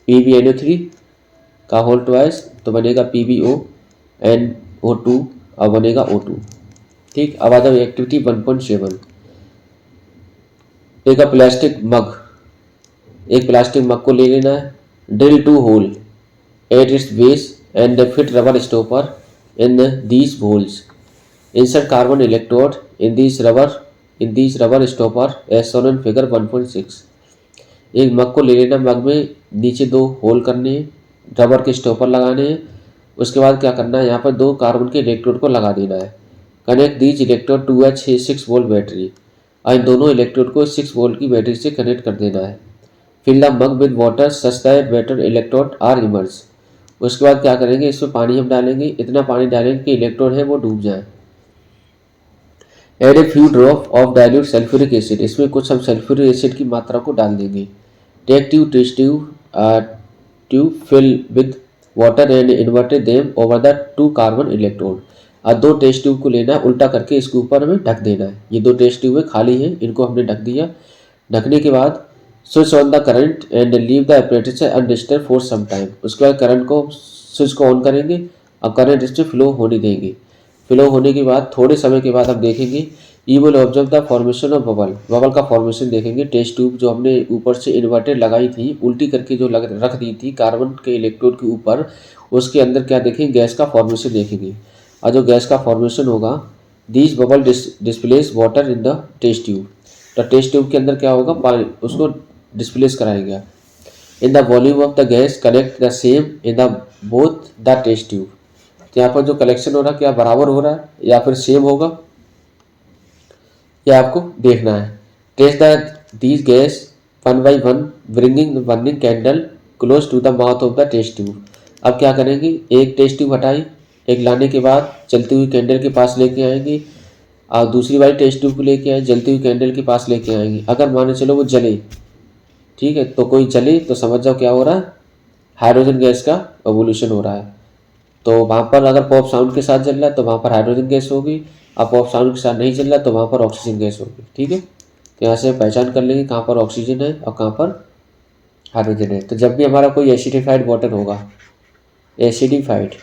PbNO3 का होल ट्वाइस तो बनेगा PbONO2 और बनेगा O2। ठीक, अब आ जाओ एक्टिविटी 1.7। एक प्लास्टिक मग, एक प्लास्टिक मग को ले लेना है, drill 2 hole at its base and fit rubber stopper in these holes, insert carbon electrode in these rubber stopper as shown in figure 1.6। एक मग को ले लेना, मग में नीचे 2 होल करने हैं, रबर के स्टॉपर लगाने हैं। उसके बाद क्या करना है, यहाँ पर 2 कार्बन के इलेक्ट्रोड को लगा देना है। Connect these electrode to a 6 volt battery, और इन दोनों इलेक्ट्रोड को 6 वोल्ट की बैटरी से कनेक्ट कर देना है। Fill the mug with water such that better electrode are immerse. उसके बाद क्या करेंगे, इसमें पानी हम डालेंगे, इतना पानी डालेंगे कि इलेक्ट्रोड है वो डूब जाए। Add a few drop of dilute sulphuric acid, इसमें कुछ हम सल्फ्यूरिक एसिड की मात्रा को डाल देंगे। Take test tube fill with water and inverted them over the 2 carbon electrode. और 2 टेस्ट ट्यूब को लेना है, उल्टा करके इसके ऊपर हमें ढक देना है। ये 2 टेस्ट ट्यूब खाली हैं, इनको हमने ढक दिया। ढकने के बाद switch on the current and leave the apparatus undisturb for some time. उसके बाद करंट को, स्विच को ऑन करेंगे और करंट इसमें फ्लो होने देंगे। फ्लो होने के बाद थोड़े समय के बाद हम देखेंगे, you will observe the formation of bubble, bubble का फॉर्मेशन देखेंगे। टेस्ट ट्यूब जो हमने ऊपर से इन्वर्टेड लगाई थी, उल्टी करके जो रख दी थी कार्बन के इलेक्ट्रोड के ऊपर, उसके अंदर क्या देखेंगे, गैस का फॉर्मेशन देखेंगे। और जो गैस का फॉर्मेशन होगा, these bubble displace water in the test tube. तो टेस्ट ट्यूब के अंदर क्या होगा, पानी उसको डिस्प्लेस कराएगा। In the volume of the gas collect the same in the both the test tube. तो यहाँ पर जो कलेक्शन हो रहा है क्या बराबर हो रहा है या फिर सेम होगा, यह आपको देखना है। Test the these gas 1 by 1 bringing the burning candle close to the mouth of the test tube. अब क्या करेंगे, एक टेस्ट ट्यूब हटाई, एक लाने के बाद चलती हुई कैंडल के पास लेके आएंगे, और दूसरी बारी टेस्ट ट्यूब को लेके आए, जलती हुई कैंडल के पास लेके आएंगे। अगर मान चलो वो जले, ठीक है, तो कोई जले तो समझ जाओ क्या हो रहा है, हाइड्रोजन गैस का एवोल्यूशन हो रहा है। तो वहाँ पर अगर पॉप साउंड के साथ जल रहा है तो वहाँ पर हाइड्रोजन गैस होगी, और पॉप साउंड के साथ नहीं जल रहा तो वहाँ पर ऑक्सीजन गैस होगी। ठीक है, तो यहाँ से पहचान कर लेंगे कहाँ पर ऑक्सीजन है और कहाँ पर हाइड्रोजन है। तो जब भी हमारा कोई एसिडिफाइड वाटर होगा, एसिडिफाइड,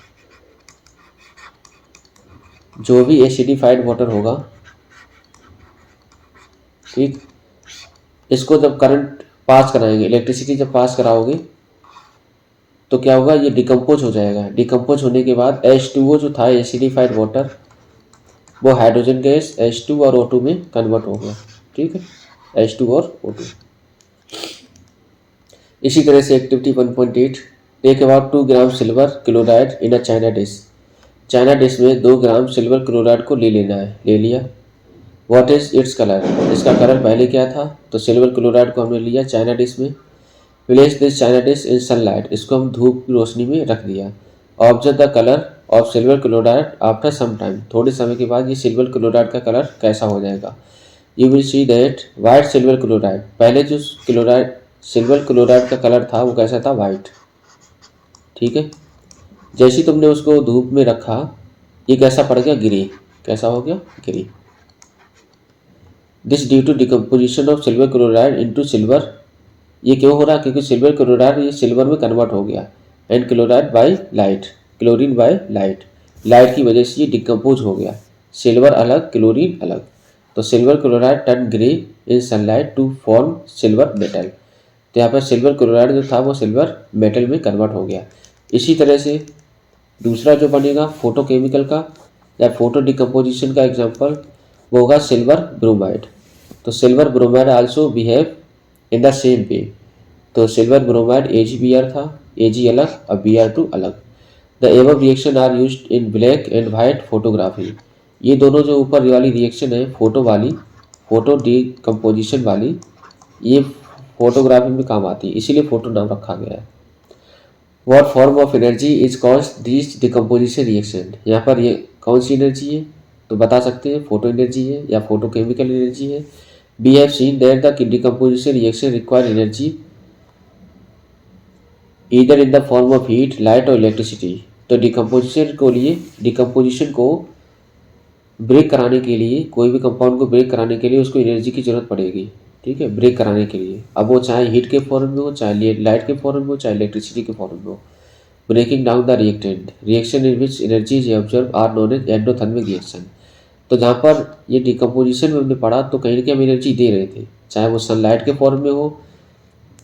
जो भी एसिडिफाइड वाटर होगा, ठीक, इसको जब करंट पास कराएंगे, इलेक्ट्रिसिटी जब पास कराओगे तो क्या होगा, ये डिकम्पोज हो जाएगा। डिकम्पोज होने के बाद H2O जो था एसिडिफाइड वाटर, वो हाइड्रोजन गैस H2 और O2 में कन्वर्ट हो गया। ठीक है, H2 और O2। इसी तरह से activity 1.8, take about 2 gram silver chloride in a china dish. China dish में 2 ग्राम सिल्वर क्लोराइड को ले लेना है, ले लिया। व्हाट इज इट्स कलर, इसका कलर पहले क्या था, तो सिल्वर क्लोराइड को हमने लिया चाइना डिश में। Place this china dish in sunlight, इसको हम धूप की रोशनी में रख दिया। Observe the colour of silver chloride after some time, थोड़े समय के बाद ये सिल्वर क्लोराइड का कलर कैसा हो जाएगा। You will see that white silver chloride, पहले जो सिल्वर क्लोराइड का कलर था वो कैसा था, वाइट। ठीक है, जैसे तुमने उसको धूप में रखा, ये कैसा पड़ गया, ग्रे। कैसा हो गया, grey. This due to decomposition of silver chloride into silver, ये क्यों हो रहा, क्योंकि सिल्वर क्लोराइड ये सिल्वर में कन्वर्ट हो गया। And chloride by light, chlorine by light, light की वजह से ये डिकम्पोज हो गया। सिल्वर अलग, क्लोरीन अलग। तो silver chloride turn grey in sunlight to form silver metal. तो यहाँ पर सिल्वर क्लोराइड जो था वो सिल्वर मेटल में कन्वर्ट हो गया। इसी तरह से दूसरा जो बनेगा फोटोकेमिकल का या फोटो डिकम्पोजिशन का एग्जाम्पल, वो होगा सिल्वर ब्रोमाइड। तो silver bromide also behave in the same way. तो सिल्वर ब्रोमाइड AgBr था, Ag अलग और Br2 अलग। The above reaction are used in black and white photography. ये दोनों जो ऊपर वाली रिएक्शन है फोटो वाली, फोटो डीकम्पोजिशन वाली, ये फोटोग्राफी में काम आती है, इसीलिए फोटो नाम रखा गया है। What form of energy is cause this decomposition reaction. यहाँ पर ये कौन सी एनर्जी है तो बता सकते हैं फोटो एनर्जी है या फोटो केमिकल एनर्जी है। We have seen that the decomposition reaction require energy either in the form of heat, light और इलेक्ट्रिसिटी। तो डिकम्पोजिशन को ब्रेक कराने के लिए, कोई भी कंपाउंड को ब्रेक कराने के लिए उसको एनर्जी की जरूरत पड़ेगी, ठीक है, ब्रेक कराने के लिए। अब वो चाहे हीट के फॉर्म में हो, चाहे लाइट के फॉर्म में हो, चाहे इलेक्ट्रिसिटी के फॉर्म में हो। Breaking down the reactant reaction in which energy is observe are known as endothermic reaction. तो जहाँ पर ये डिकम्पोजिशन में हमने पढ़ा तो कहीं ना कहीं हम एनर्जी दे रहे थे, चाहे वो सनलाइट के फॉर्म में हो,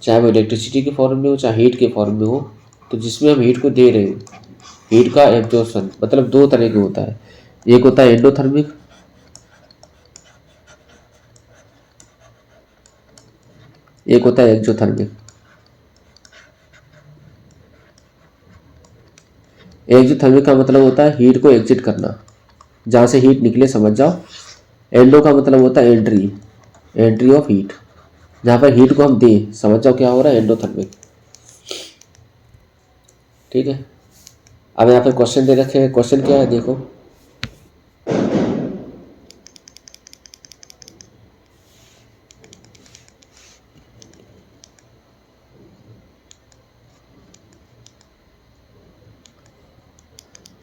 चाहे वो इलेक्ट्रिसिटी के फॉर्म में हो, चाहे हीट के फॉर्म में हो। तो जिसमें हम हीट को दे रहे हो, हीट का एब्जॉर्प्शन मतलब दो तरह के होता है, एक होता है एंडोथर्मिक, एक होता है एक्सोथर्मिक। एक्सोथर्मिक का मतलब होता है हीट को एग्जिट करना, जहाँ से हीट निकले समझ जाओ। एंडो का मतलब होता है एंट्री, एंट्री ऑफ हीट, जहाँ पर हीट को हम दें समझ जाओ क्या हो रहा है, एंडोथर्मिक। ठीक है, अब यहाँ पे क्वेश्चन दे रखे हैं, क्वेश्चन क्या है देखो।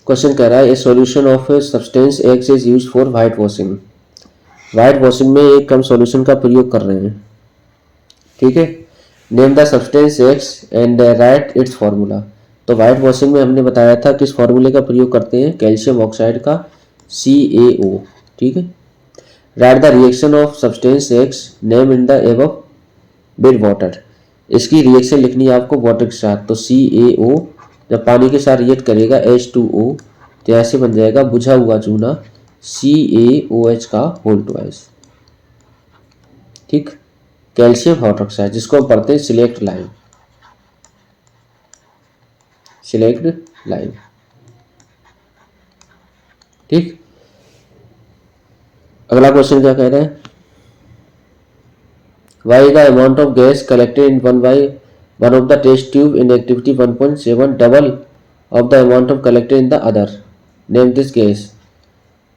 क्वेश्चन कह रहा है ए solution of substance x is used for white washing. White washing में एक हम सॉल्यूशन का प्रयोग कर रहे हैं, ठीक है। Name the substance x and right it's formula. तो वाइट वॉशिंग में हमने बताया था किस फार्मूले का प्रयोग करते हैं, कैल्शियम ऑक्साइड का, CaO, ठीक है। Right the reaction of substance x name in the above with water. इसकी रिएक्शन लिखनी है आपको वाटर के साथ। तो CaO जब पानी के साथ रिएक्ट करेगा H2O तो ऐसे बन जाएगा बुझा हुआ चूना CaOH का होल ट्वाइस, ठीक। कैल्शियम हाइड्रोक्साइड जिसको हम पढ़ते हैं सिलेक्ट लाइन, सिलेक्ट लाइन, ठीक। अगला क्वेश्चन क्या कह रहा है, why the amount of gas collected in one of the test tube in activity 1.7 double of the amount of collected in the other, name this gas.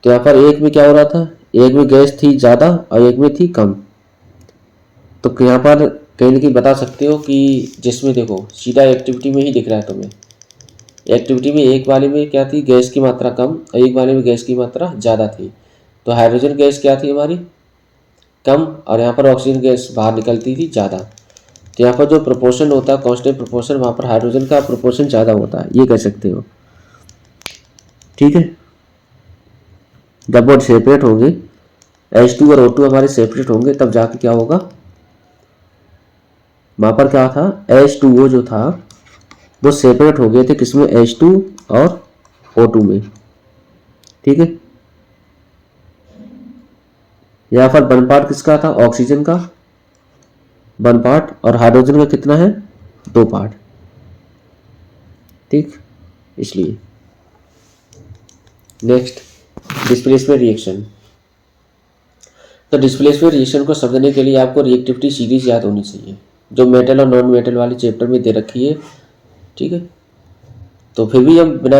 तो यहाँ पर एक में क्या हो रहा था, एक में गैस थी ज़्यादा और एक में थी कम। तो यहाँ पर कहीं ना कहीं बता सकते हो कि जिसमें देखो सीधा एक्टिविटी में ही दिख रहा है तुम्हें, एक्टिविटी में एक वाले में क्या थी, गैस की मात्रा कम और एक वाले में गैस की मात्रा ज़्यादा थी। तो हाइड्रोजन गैस क्या थी हमारी, कम, और यहाँ पर ऑक्सीजन गैस बाहर निकलती थी ज़्यादा। तो यहाँ पर जो प्रोपोर्शन होता है कांस्टेंट प्रोपोर्शन, वहाँ पर हाइड्रोजन का प्रोपोर्शन ज़्यादा होता है, ये कह सकते हो, ठीक है। जब वो सेपरेट होंगे H2 और O2 हमारे सेपरेट होंगे तब जाके क्या होगा, वहाँ पर क्या था, H2O जो था वो सेपरेट हो गए थे किसमें, H2 और O2 में, ठीक है। यहाँ पर वन पार्ट किसका था, ऑक्सीजन का वन पार्ट, और हाइड्रोजन का कितना है, 2 पार्ट, ठीक। इसलिए नेक्स्ट डिस्प्लेसमेंट रिएक्शन। तो डिस्प्लेसमेंट रिएक्शन को समझने के लिए आपको रिएक्टिविटी सीरीज याद होनी चाहिए, जो मेटल और नॉन मेटल वाले चैप्टर में दे रखी है, ठीक है। तो फिर भी हम बिना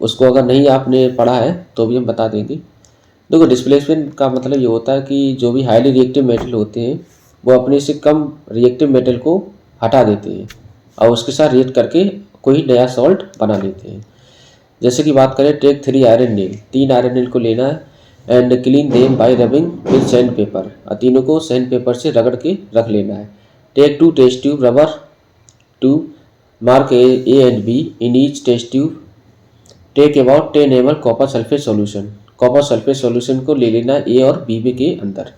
उसको अगर नहीं आपने पढ़ा है तो भी हम बता देंगे। देखो डिस्प्लेसमेंट का मतलब ये होता है कि जो भी हाईली रिएक्टिव मेटल होते हैं वो अपने से कम रिएक्टिव मेटल को हटा देते हैं और उसके साथ रिएक्ट करके कोई नया सॉल्ट बना लेते हैं। जैसे कि बात करें, टेक 3 आयरन नील, 3 आयरन नील को लेना है and clean them by rubbing with sand paper, और तीनों को सैंड पेपर से रगड़ के रख लेना है। Take 2 test tube rubber tube, mark A and B in each test tube, take about 10 ml copper sulphate solution, copper sulphate solution को ले लेना A और B में के अंदर।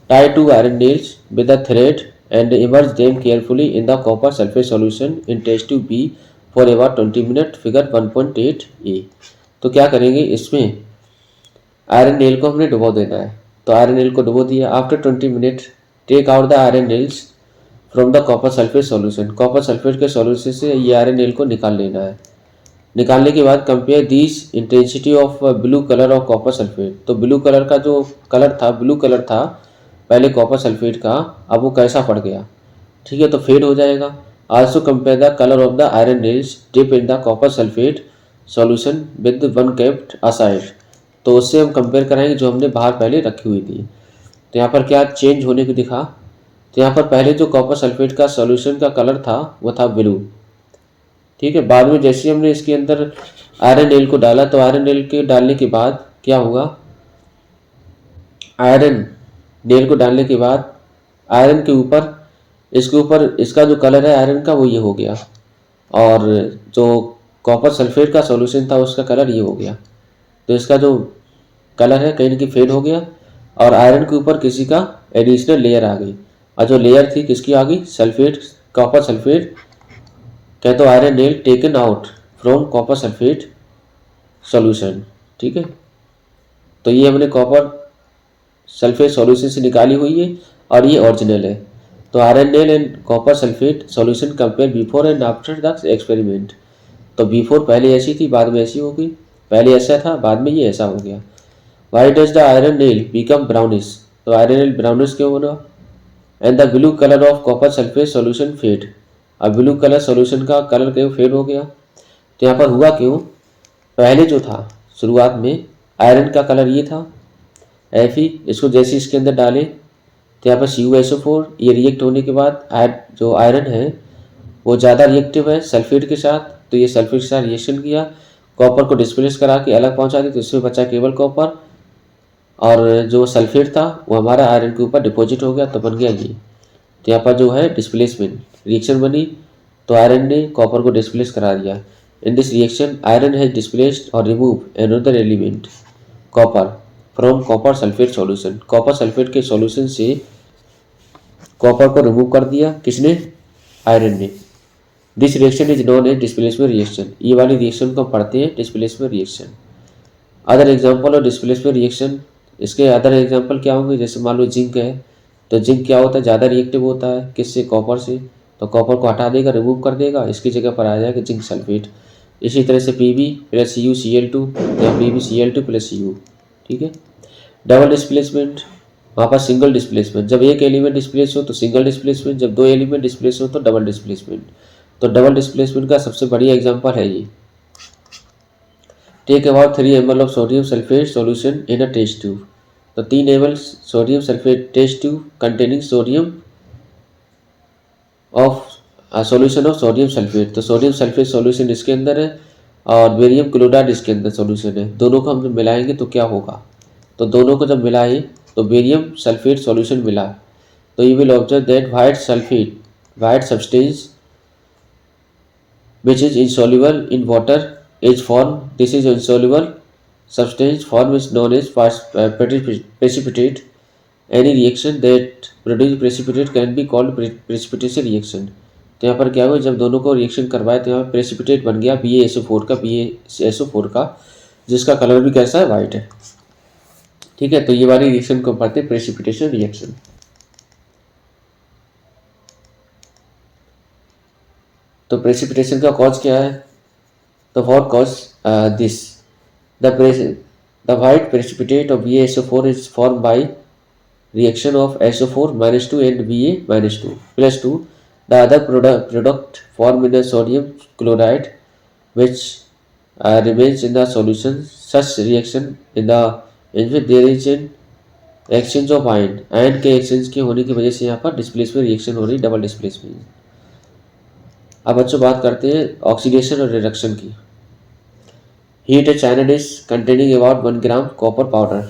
Tie 2 iron nails with a thread and immerse them carefully in the copper sulphate solution in test tube B for about 20 minute, figure 1.8A। तो क्या करेंगे, इसमें आयरन नेल को हमने डुबो देना है तो आयरन नेल को डुबो दिया। After 20 minute take out the iron nails from the copper sulphate solution. Copper sulphate के सॉल्यूशन से ये आयरन नेल को निकाल लेना है। निकालने के बाद compare this intensity of blue colour of copper sulphate. तो ब्लू कलर का जो कलर था, ब्लू कलर था पहले कॉपर सल्फेट का, अब वो कैसा पड़ गया, ठीक है, तो फेड हो जाएगा। Also compare the colour of the iron nails dip in the copper sulphate solution with one kept aside. तो उससे हम कंपेयर कराएंगे जो हमने बाहर पहले रखी हुई थी। तो यहाँ पर क्या चेंज होने को दिखा, तो यहाँ पर पहले जो कॉपर सल्फेट का सॉल्यूशन का कलर था वो था ब्लू, ठीक है। बाद में जैसे हमने इसके अंदर आयरन नेल को डाला तो आयरन नेल के डालने के बाद क्या हुआ, आयरन नेल को डालने के बाद आयरन के ऊपर, इसके ऊपर इसका जो कलर है आयरन का वो ये हो गया, और जो कॉपर सल्फेट का सॉल्यूशन था उसका कलर ये हो गया। तो इसका जो कलर है कहीं ना कहीं फेड हो गया, और आयरन के ऊपर किसी का एडिशनल लेयर आ गई। और जो लेयर थी किसकी आ गई, सल्फेट, कॉपर सल्फेट, क्या तो iron nail taken out from copper sulphate solution, ठीक है। तो ये हमने कॉपर सल्फेट सॉल्यूशन से निकाली हुई है और ये ओरिजिनल है। तो iron nail and copper sulphate solution compare before and after the experiment. तो बिफोर पहले ऐसी थी, बाद में ऐसी हो गई, पहले ऐसा था बाद में ये ऐसा हो गया। Why does the iron nail become brownish. तो आयरन नेल ब्राउनिश क्यों बना, and the blue colour of copper sulphate solution fade. अब ब्लू कलर सॉल्यूशन का कलर क्यों फेड हो गया, तो यहाँ पर हुआ क्यों, पहले जो था शुरुआत में आयरन का कलर ये था Fe, इसको जैसे इसके अंदर डाले तो यहाँ पर CuSO4, ये रिएक्ट होने के बाद जो आयरन है वो ज़्यादा रिएक्टिव है सल्फेट के साथ, तो ये सल्फेट के साथ रिएक्शन किया, कॉपर को डिस्प्लेस करा के अलग पहुँचा दी, तो इसमें बचा केवल कॉपर, और जो सल्फेट था वो हमारा आयरन के ऊपर डिपॉजिट हो गया, तो बन गया ये। तो यहाँ पर जो है डिस्प्लेसमेंट रिएक्शन बनी, तो आयरन ने कॉपर को डिस्प्लेस करा दिया। In this reaction iron has displaced और remove another element copper from copper sulphate solution. Copper sulphate के सॉल्यूशन से कॉपर को रिमूव कर दिया, किसने, आयरन ने। This reaction is known as displacement reaction. ये वाली रिएक्शन को पढ़ते हैं displacement reaction. Other example of displacement reaction, इसके अदर एग्जाम्पल क्या होंगे, जैसे मान लो जिंक है, तो जिंक क्या होता है, ज़्यादा रिएक्टिव होता है किससे, कॉपर से, तो कॉपर को हटा देगा, रिमूव कर देगा, इसकी जगह पर आ जाएगा जिंक सल्फेट। इसी तरह से Pb प्लस CuCl2 या PbCl2 प्लस Cu, ठीक है। डबल डिस्प्लेसमेंट, वहाँ पर सिंगल डिस्प्लेसमेंट, जब एक एलिमेंट डिस्प्लेस हो तो सिंगल डिस्प्लेसमेंट, जब दो एलिमेंट डिस्प्लेस हो तो डबल डिस्प्लेसमेंट। तो डबल डिस्प्लेसमेंट का सबसे बढ़िया एग्जांपल है ये। Take about 3 ml of sodium sulphate solution in a test tube. तो 3 ml sodium sulphate test tube containing sodium of solution of sodium sulphate. तो सोडियम सल्फेट सॉल्यूशन इसके अंदर है और बेरियम क्लोराइड इसके अंदर सॉल्यूशन है। दोनों को हम जब मिलाएंगे तो क्या होगा, तो दोनों को जब मिलाए तो बेरियम सल्फेट सॉल्यूशन मिला, तो you will observe that white substance which is insoluble in water is formed. This is insoluble substance form is known as precipitate. Any reaction that produce precipitate can be called precipitation reaction. तो यहाँ पर क्या हुआ, जब दोनों को reaction करवाए तो यहाँ पर प्रेसिपिटेट बन गया BaSO4 का, जिसका कलर भी कैसा है, वाइट है, ठीक है। तो ये वाली रिएक्शन को पढ़ते हैं प्रेसिपिटेशन रिएक्शन। तो प्रेसिपिटेशन का कॉज क्या है, तो what cause this, the white precipitate of BaSO4 is form by reaction of SO4-2 and Ba-2 The other product formed in the sodium chloride which remains in the solution. Such reaction in which there is an exchange of ion के exchange के होने की वजह से यहाँ पर displacement reaction हो रही, डबल डिस्प्लेसमेंट। अब बच्चों बात करते हैं ऑक्सीडेशन और रिडक्शन की। Heat A China dish containing about 1 gram copper powder.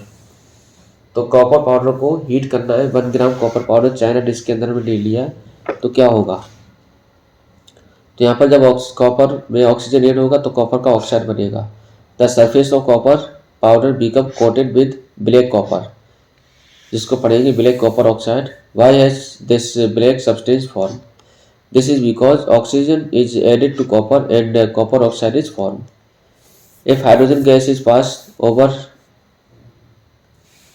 तो कॉपर पाउडर को हीट करना है, 1 gram copper powder China dish के अंदर में ले लिया, तो क्या होगा, तो यहाँ पर जब कॉपर में ऑक्सीजन ऐड होगा तो कॉपर का ऑक्साइड बनेगा। The surface of copper powder become coated with black copper, जिसको पढ़ेंगे black copper oxide. Why has this black substance form, this is because oxygen is added to copper and copper oxide is form. If hydrogen gas is pass over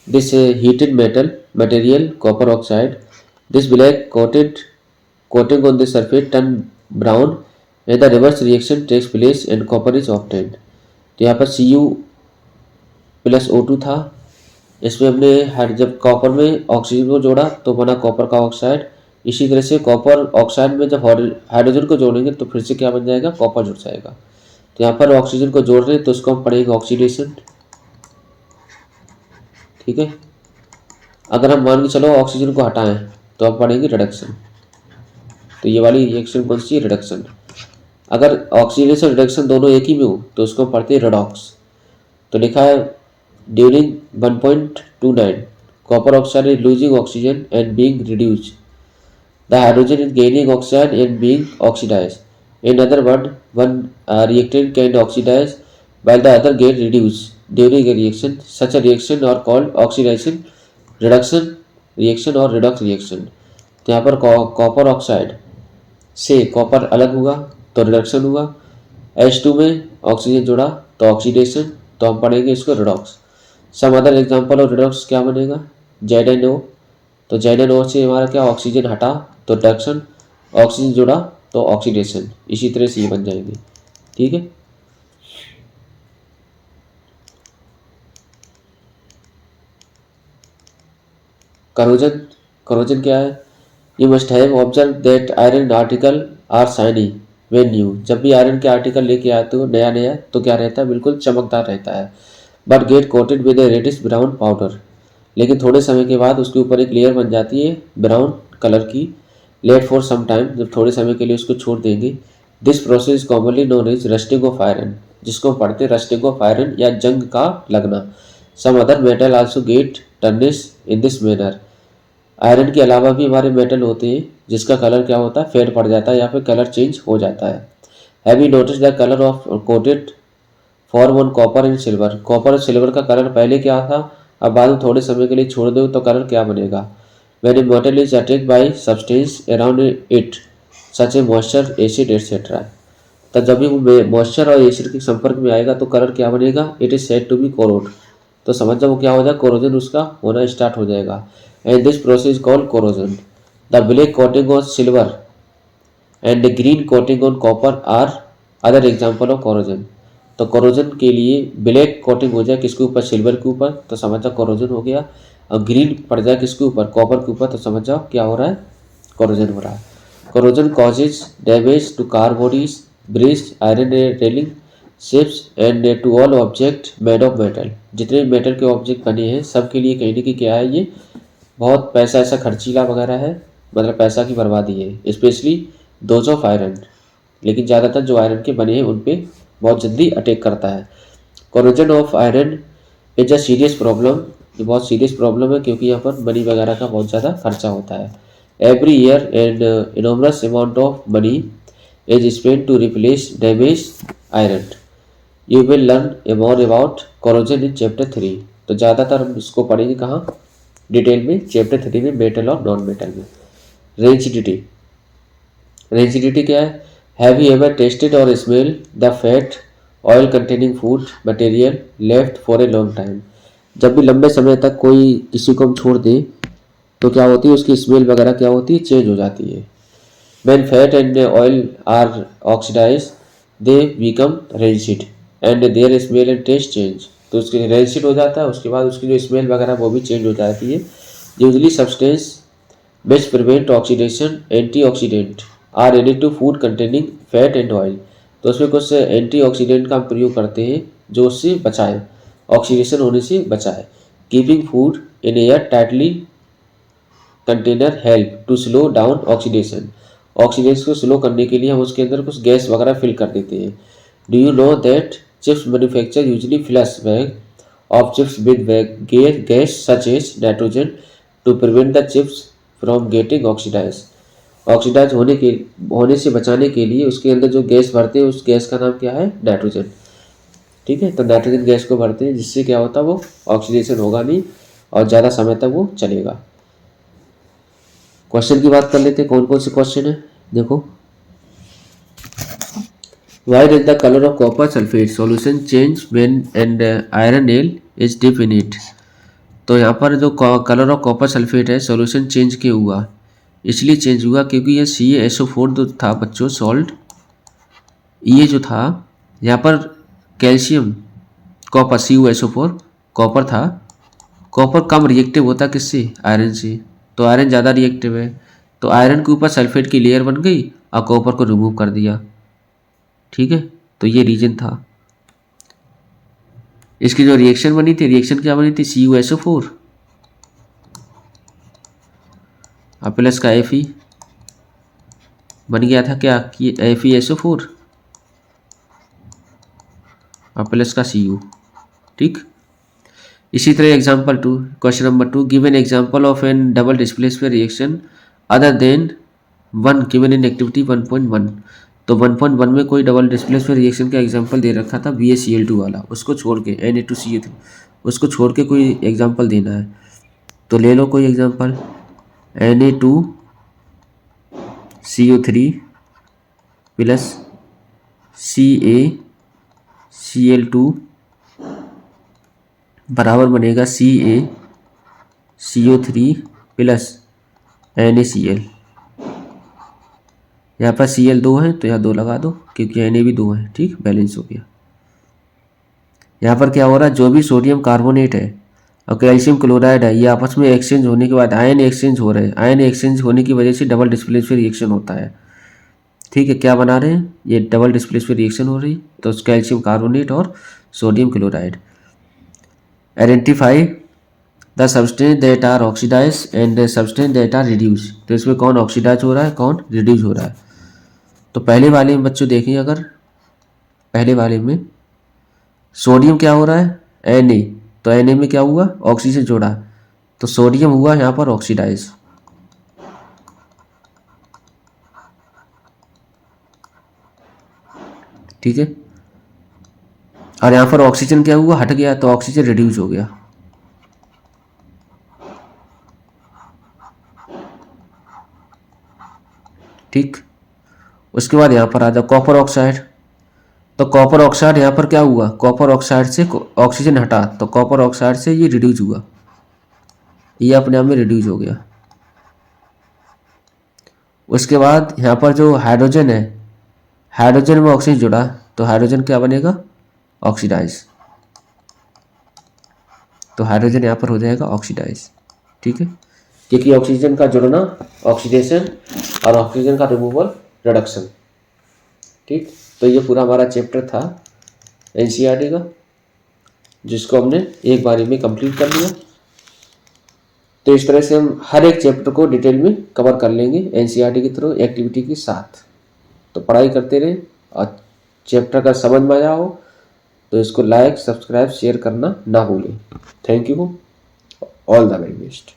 this heated metal material copper oxide. This black coating on the surface turn brown and the reverse reaction takes place and copper is obtained. तो यहाँ पर Cu+O2 था, इसमें हमने जब copper में oxygen को जोड़ा तो बना कॉपर का ऑक्साइड। इसी तरह से कॉपर ऑक्साइड में जब हाइड्रोजन को जोड़ेंगे तो फिर से क्या बन जाएगा, कॉपर जुड़ जाएगा। तो यहाँ पर ऑक्सीजन को जोड़ रहे हैं तो उसको हम पढ़ेंगे ऑक्सीडेशन। ठीक है, अगर हम मान के चलो ऑक्सीजन को हटाएं तो हम पढ़ेंगे रिडक्शन। तो ये वाली रिएक्शन कौन सी, रिडक्शन। अगर ऑक्सीडेशन रिडक्शन दोनों एक ही में हो तो उसको पढ़ते हैं रेडॉक्स। तो लिखा है during 1.29 copper oxide is losing oxygen and being reduced, the hydrogen is gaining oxide and being oxidised. In other word, one reactant can oxidize while the other get reduced during a reaction. Such a reaction are called oxidation, reduction reaction और redox reaction। तो यहाँ पर copper oxide से copper अलग हुआ तो reduction हुआ, H2 में ऑक्सीजन जुड़ा तो ऑक्सीडेशन, तो हम पढ़ेंगे इसको redox. Some other example of redox क्या बनेगा, ZnO। तो ZnO से हमारा क्या, ऑक्सीजन हटा तो रिडक्शन, ऑक्सीजन जुड़ा तो ऑक्सीडेशन। इसी तरह से ये बन जाएंगे। ठीक है, करोजन। करोजन क्या है, you must have observe that iron article are shiny when new. जब भी आयरन के आर्टिकल लेके आते हो नया नया तो क्या रहता है, बिल्कुल चमकदार रहता है। But get coated with a reddish brown powder, लेकिन थोड़े समय के बाद उसके ऊपर एक लेयर बन जाती है ब्राउन कलर की। लेट फॉर सम टाइम, जब थोड़े समय के लिए उसको छोड़ देंगे। This process commonly known as rusting of iron, जिसको पढ़ते रस्टिंग ऑफ आयरन या जंग का लगना। Some other metal also get tarnish in this manner. Iron के अलावा भी हमारे मेटल होते हैं जिसका कलर क्या होता है, फेड पड़ जाता है या फिर कलर चेंज हो जाता है। Have you notice the colour of coated form on copper and silver. Copper और सिल्वर का कलर पहले क्या था, अब बाद में थोड़े समय के लिए छोड़ दो तो कलर क्या बनेगा। When a metal is attacked by substance around it such A moisture acid etcetera. तो जब भी वो मॉइस्चर और एसिड के संपर्क में आएगा तो कलर क्या बनेगा, it is said to be corrode. तो समझ जाओ क्या हो जाएगा, कोरोजन उसका होना स्टार्ट हो जाएगा। And this process called corrosion. The black coating on silver and the green coating on copper are other example of corrosion. तो कोरोजन के लिए ब्लैक कोटिंग हो जाए किसके ऊपर, सिल्वर के ऊपर, तो समझ जाओ कोरोजन हो गया। और ग्रीन पड़ जाए किसके ऊपर, कॉपर के ऊपर, तो समझ जाओ क्या हो रहा है, कोरोजन हो रहा है। Corrosion causes damage to car bodies, bridge, iron railing, ships and to all object made of metal. जितने मेटल के ऑब्जेक्ट बने हैं सब के लिए कहीं ना कहीं क्या है, ये बहुत पैसा ऐसा खर्चीला वगैरह है, मतलब पैसा की बर्बादी है। स्पेशली दोज ऑफ आयरन, लेकिन ज़्यादातर जो आयरन के बने हैं उन पे बहुत जल्दी अटैक करता है। Corrosion of iron is a serious problem, ये बहुत सीरियस प्रॉब्लम है क्योंकि यहाँ पर मनी वगैरह का बहुत ज़्यादा खर्चा होता है। Every year and enormous amount of money is spend to replace damage iron. You will learn more about corrosion in chapter 3। तो ज़्यादातर हम इसको पढ़ेंगे कहाँ, डिटेल में चैप्टर 3 में, मेटल और नॉन मेटल में। रेजिडिटी, रेजिडिटी क्या है, हैव यू एवर टेस्टेड और smell the fat oil containing food material left for a long time. जब भी लंबे समय तक कोई किसी को हम छोड़ दें तो क्या होती है, उसकी स्मेल वगैरह क्या होती है, चेंज हो जाती है। When fat and oil are oxidise they become rancid and their smell and taste change. तो उसके रेजिड हो जाता है, उसके बाद उसकी जो स्मेल वगैरह वो भी चेंज हो जाती है। Usually substance which prevent oxidation antioxidant are added to food containing fat and oil. तो उसमें कुछ एंटीऑक्सीडेंट का प्रयोग करते हैं जो उससे बचाए, ऑक्सीडेशन होने से बचाए। Keeping food in air tightly container help to slow down oxidation. Oxidation को स्लो करने के लिए हम उसके अंदर कुछ गैस वगैरह फिल कर देते हैं। Do you know that chips manufacture usually flush bag of chips with gas such as nitrogen to prevent the chips from getting oxidise. Oxidise होने से बचाने के लिए उसके अंदर जो गैस भरते हैं उस गैस का नाम क्या है, नाइट्रोजन। ठीक है, तो नाइट्रोजन गैस को भरते हैं जिससे क्या होता है, वो ऑक्सीडेशन होगा नहीं और ज़्यादा समय तक वो चलेगा। क्वेश्चन की बात कर लेते हैं, कौन कौन से क्वेश्चन है, देखो। Why does the color of copper sulfate solution change when and iron nail is deep in it? तो यहाँ पर जो कलर ऑफ कॉपर सल्फेट है सॉल्यूशन चेंज क्यों हुआ, इसलिए चेंज हुआ क्योंकि ये CaSO4 जो था बच्चों सॉल्ट, ये जो था यहाँ पर कैल्शियम कॉपर CuSO4 कॉपर था, कॉपर कम रिएक्टिव होता किससे, आयरन से, तो आयरन ज़्यादा रिएक्टिव है, तो आयरन के ऊपर सल्फेट की लेयर बन गई और कॉपर को रिमूव कर दिया। ठीक है, तो ये रीजन था। इसकी जो रिएक्शन बनी थी, रिएक्शन क्या बनी थी, CuSO4 और प्लस का Fe बन गया था क्या कि FeSO4 और प्लस का Cu। ठीक, इसी तरह example 2, question number 2, give an example of an double displacement reaction other than 1 given in activity 1.1। तो 1.1 में कोई डबल डिस्प्लेसमेंट रिएक्शन का एग्जांपल दे रखा था BaCl2 वाला, उसको छोड़ के Na2CO3 उसको छोड़ के कोई एग्जांपल देना है। तो ले लो कोई एग्जांपल, Na2CO3 प्लस CaCl2 बराबर बनेगा CaCO3 प्लस NaCl। यहाँ पर Cl 2 है तो यहाँ 2 लगा दो क्योंकि Na भी 2 है। ठीक, बैलेंस हो गया। यहाँ पर क्या हो रहा है, जो भी सोडियम कार्बोनेट है और कैल्शियम क्लोराइड है, ये आपस में एक्सचेंज होने के बाद आयन एक्सचेंज हो रहे हैं। आयन एक्सचेंज होने की वजह से डबल डिस्प्लेसमेंट रिएक्शन होता है। ठीक है, क्या बना रहे हैं, ये डबल डिस्प्लेसमेंट रिएक्शन हो रही, तो कैल्शियम कार्बोनेट और sodium chloride. Identify the substance that are oxidise and substance that are reduce. तो इसमें कौन ऑक्सीडाइज हो रहा है, कौन रिड्यूस हो रहा है। तो पहले वाले में बच्चों देखें, अगर पहले वाले में सोडियम क्या हो रहा है, Na, तो Na में क्या हुआ, ऑक्सीजन जोड़ा, तो सोडियम हुआ यहाँ पर ऑक्सीडाइज। ठीक है, और यहाँ पर ऑक्सीजन क्या हुआ, हट गया, तो ऑक्सीजन रिड्यूस हो गया। ठीक, उसके बाद यहाँ पर आ जाओ कॉपर ऑक्साइड। तो कॉपर ऑक्साइड यहाँ पर क्या हुआ, कॉपर ऑक्साइड से ऑक्सीजन हटा, तो कॉपर ऑक्साइड से ये रिड्यूस हुआ, ये अपने आप में रिड्यूस हो गया। उसके बाद यहाँ पर जो हाइड्रोजन है, हाइड्रोजन में ऑक्सीजन जुड़ा, तो हाइड्रोजन क्या बनेगा, ऑक्सीडाइज, तो हाइड्रोजन यहाँ पर हो जाएगा ऑक्सीडाइज। ठीक है, क्योंकि ऑक्सीजन का जुड़ना ऑक्सीडेशन और ऑक्सीजन का रिमूवल रिडक्शन। ठीक, तो ये पूरा हमारा चैप्टर था NCERT का, जिसको हमने एक बारी में कंप्लीट कर लिया। तो इस तरह से हम हर एक चैप्टर को डिटेल में कवर कर लेंगे NCERT की थ्रू एक्टिविटी के साथ। तो पढ़ाई करते रहें और चैप्टर का समझ में आया हो तो इसको लाइक, सब्सक्राइब, शेयर करना ना भूलें। Thank you, all the very best.